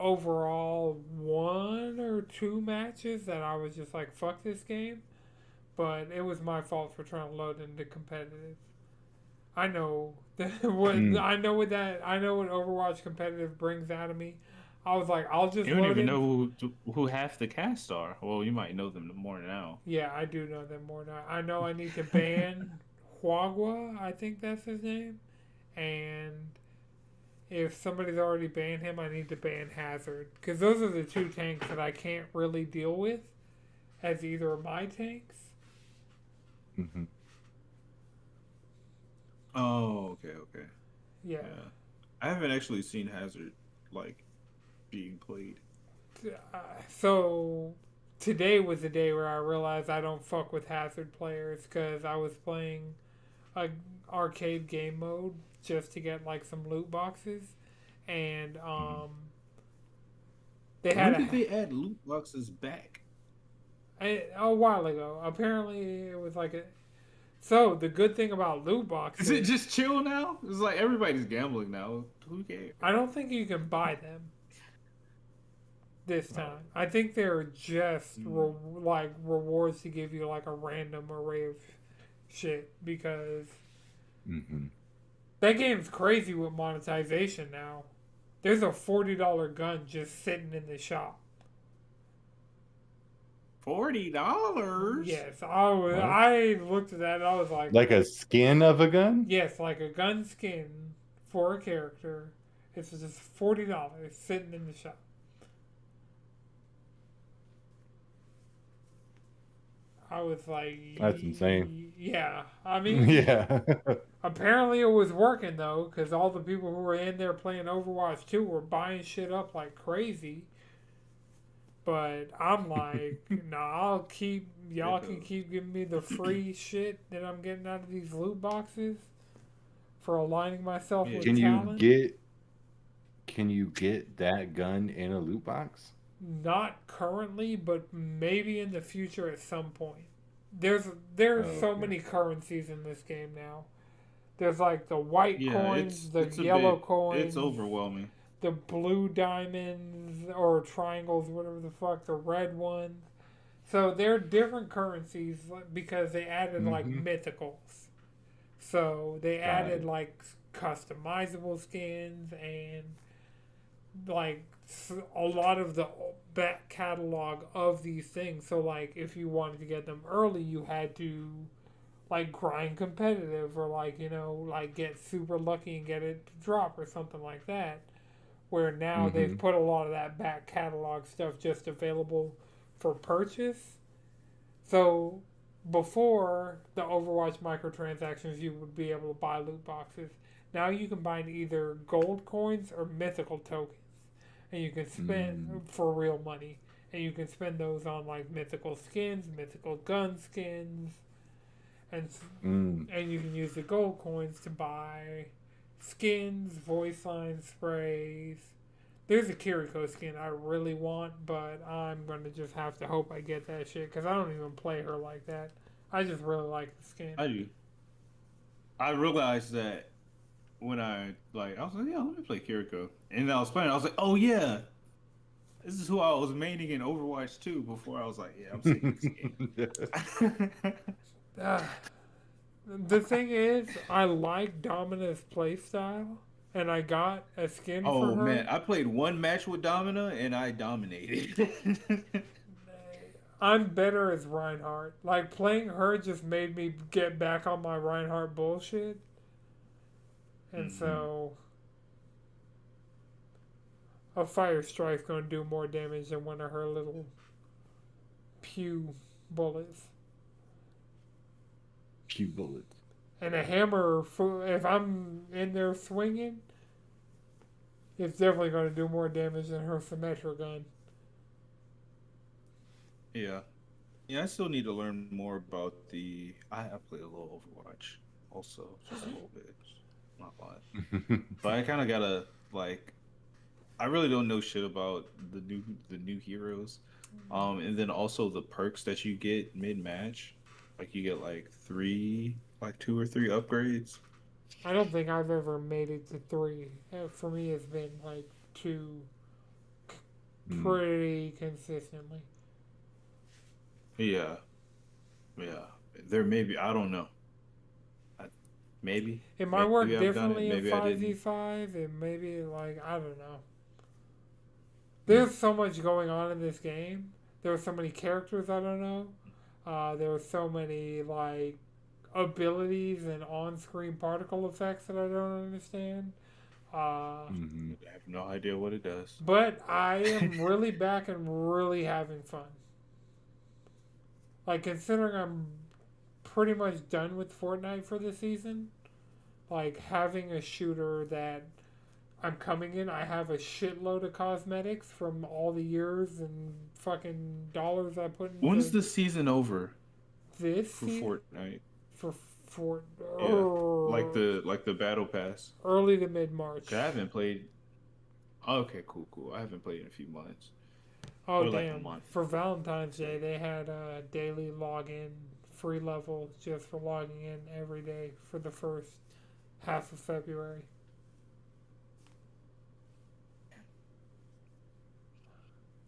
overall one or two matches that I was just like, fuck this game. But it was my fault for trying to load into competitive. I know what Mm. I know what Overwatch competitive brings out of me. I was like, I'll just You don't load even in. know who half the cast are. Well, you might know them more now. Yeah, I do know them more now. I know I need to ban Huagua, I think that's his name. And if somebody's already banned him, I need to ban Hazard. Because those are the two tanks that I can't really deal with as either of my tanks. Mm-hmm. Oh, okay. Yeah. Yeah, I haven't actually seen Hazard like being played. So today was the day where I realized I don't fuck with Hazard players because I was playing a arcade game mode just to get like some loot boxes, and they When had did they add loot boxes back? a while ago. Apparently, it was like a. So the good thing about loot Is boxes, it just chill now? It's like everybody's gambling now. Who cares? I don't think you can buy them this Oh. time. I think they're just Mm. like rewards to give you like a random array of shit because Mm-hmm. that game's crazy with monetization now. There's a $40 gun just sitting in the shop. $40. Yes, What? I looked at that and I was Like a skin of a gun? yes, like a gun skin for a character. It's just $40 sitting in the shop. I was like, That's insane. Yeah, I mean, Yeah. apparently it was working though, because all the people who were in there playing Overwatch 2 were buying shit up like crazy. But I'm like, nah, y'all can keep giving me the free shit that I'm getting out of these loot boxes for aligning myself Yeah. with Can you talent. get that gun in a loot box? Not currently, but maybe in the future at some point. There's Oh, so okay. many currencies in this game now. There's like the white Yeah, coins, the it's a yellow bit coins, it's overwhelming. the blue diamonds or triangles, whatever the fuck, the red ones. So they're different currencies because they added like Mm-hmm. mythicals. So they Got added it. like customizable skins and like a lot of the back catalog of these things. So like if you wanted to get them early, you had to like grind competitive or like like get super lucky and get it to drop or something like that. Where now Mm-hmm. they've put a lot of that back catalog stuff just available for purchase. So before the Overwatch microtransactions, you would be able to buy loot boxes. Now you can buy either gold coins or mythical tokens, and you can spend for real money. And you can spend those on like mythical skins, mythical gun skins, and Mm. and you can use the gold coins to buy skins, voice line sprays. There's a Kiriko skin I really want, but I'm gonna just have to hope I get that shit because I don't even play her like that. I just really like the skin. I do. I realized that when I was like, yeah, let me play Kiriko, and I was playing. I was like, oh yeah, this is who I was maining in Overwatch 2 before. I was like, yeah, I'm sick of this game. Ah, The thing is, I like Domina's playstyle, and I got a skin for Oh her. man, I played one match with Domina and I dominated. I'm better as Reinhardt. Like, playing her just made me get back on my Reinhardt bullshit. And Hmm. so, a Fire Strike's gonna do more damage than one of her little pew bullets. Few bullets. And a hammer, if I'm in there swinging, it's definitely gonna do more damage than her Symmetra gun. Yeah. Yeah, I still need to learn more about the. I play a little Overwatch, also, just a little bit, not a lot. But I kind of gotta like. I really don't know shit about the new heroes, and then also the perks that you get mid match, like you get like two or three upgrades. I don't think I've ever made it to three. For me, it's been like two Mm. pretty consistently. Yeah, yeah. There may be, I don't know. I, It might maybe work I've done it. differently in Maybe I didn't. 5v5, and maybe, like, I don't know. Mm. There's so much going on in this game. There are so many characters I don't know. There are so many, like, abilities and on screen particle effects that I don't understand. Uh, Mm-hmm. I have no idea what it does. but I am really back and really having fun. Like, considering I'm pretty much done with Fortnite for the season, like, having a shooter that I'm coming in, I have a shitload of cosmetics from all the years and fucking dollars I put When's into the season over this for season Fortnite? for for Yeah, like the battle pass. early to mid March. 'Cause I haven't played. Okay, cool, cool. I haven't played in a few months Oh or like a damn! month. For Valentine's Day, Say. they had a daily login free level just for logging in every day for the first half of February.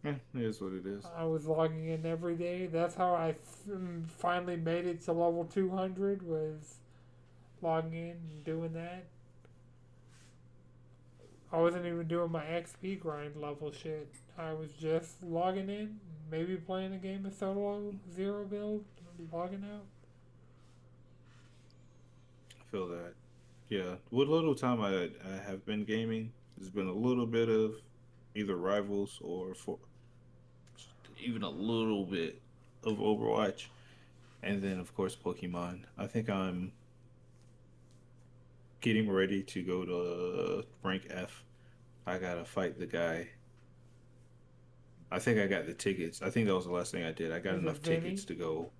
Yeah, it is what it is. I was logging in every day. That's how I finally made it to level 200. Was logging in and doing that. I wasn't even doing my XP grind level shit. I was just logging in, maybe playing a game of solo zero build, logging out. I feel that. Yeah, what little time I have been gaming, there's been a little bit of either Rivals or for even a little bit of Overwatch, and then of course Pokemon. I think I'm getting ready to go to rank F. I gotta fight the guy. I think I got the tickets. I think that was the last thing I did. I got Is it enough Vinny? tickets to go.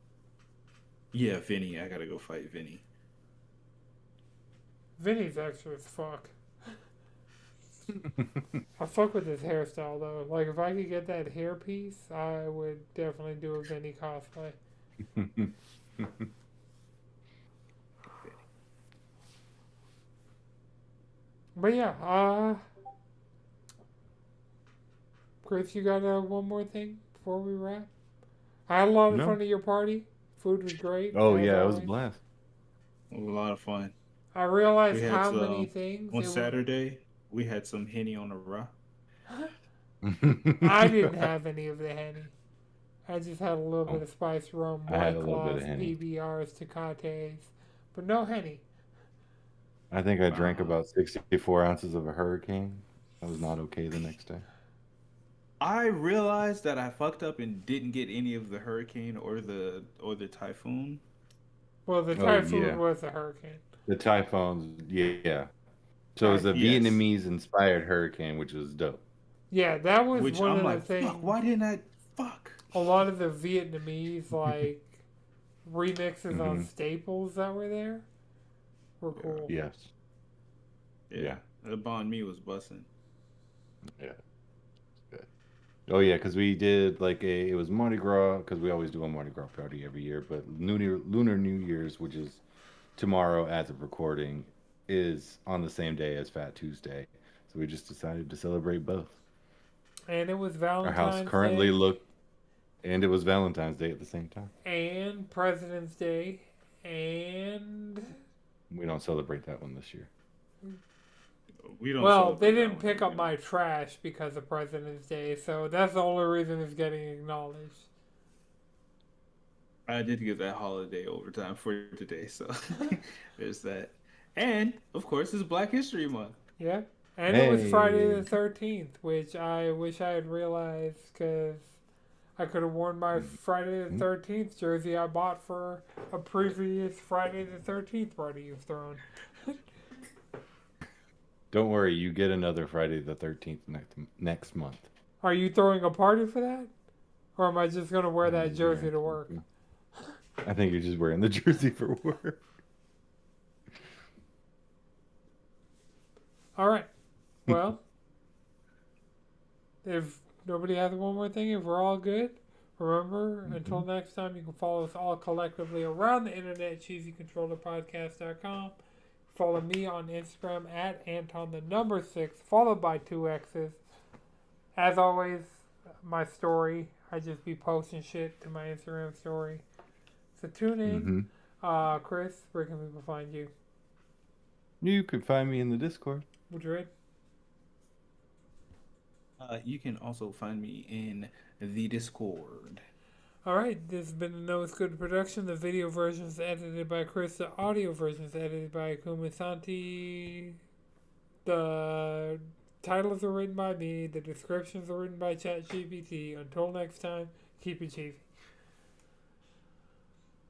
Yeah, Vinny. I gotta go fight Vinny. Vinny's extra as fuck. I fuck with his hairstyle though. Like if I could get that hairpiece, I would definitely do a Vinny cosplay. But yeah, Chris, you got one more thing before we wrap? I had a lot of No. fun at your party. Food was great, Oh as yeah, it was a always. blast. It was a lot of fun. I We realized had how many some things on it was. Saturday. We had some henny on the raw. I didn't have any of the Henny. I just had a little bit Oh, of spiced rum, I had White a little bit of Claws, Henny. PBRs, Tecates, but no Henny. I think I drank Wow. about 64 ounces of a hurricane. I was not okay the next day. I realized that I fucked up and didn't get any of the hurricane or the typhoon. Well, the Oh typhoon yeah, was a hurricane. the typhoons. Yeah. So it was a Yes. Vietnamese inspired hurricane, which was dope. Yeah, that was Which one I'm of the like, fuck, things. why didn't I fuck? A lot of the Vietnamese like remixes on Hmm. staples that were there were cool. Yes. Yeah. Yeah. The Bond Me was bussing. Yeah. Good. Oh yeah, because we did like it was Mardi Gras because we always do a Mardi Gras party every year, but Lunar New Year's, which is tomorrow as of recording, is on the same day as Fat Tuesday. So we just decided to celebrate both. And it was Our house Valentine's currently Day looked, and it was Valentine's Day at the same time. and President's Day and don't celebrate that one this year. We don't. Well, they celebrate that didn't one pick up either. my trash because of President's Day, so that's the only reason it's getting acknowledged. I did get that holiday overtime for today, so there's that. And of course, it's Black History Month. Yeah. And it was Friday the Hey. 13th, which I wish I had realized because I could have worn my Friday the 13th jersey I bought for a previous Friday the 13th party you've thrown. Don't worry, you get another Friday the 13th next month. Are you throwing a party for that? Or am I just going to wear that jersey to work? I think you're just wearing the jersey for work. All right. Well, if nobody has one more thing, if we're all good, remember, until next time, you can follow us all collectively around the internet, cheesycontrollerpodcast.com. Follow me on Instagram at Anton6, followed by 2 X's. As always, my story, I just be posting shit to my Instagram story. So tune in. Chris, where can people find you? You can find me in the Discord. Would you read? You can also find me in the Discord. All right, this has been a No It's Good production. The video version is edited by Chris. The audio version is edited by Kumasanti. The titles are written by me. The descriptions are written by ChatGPT. Until next time, keep it cheesy.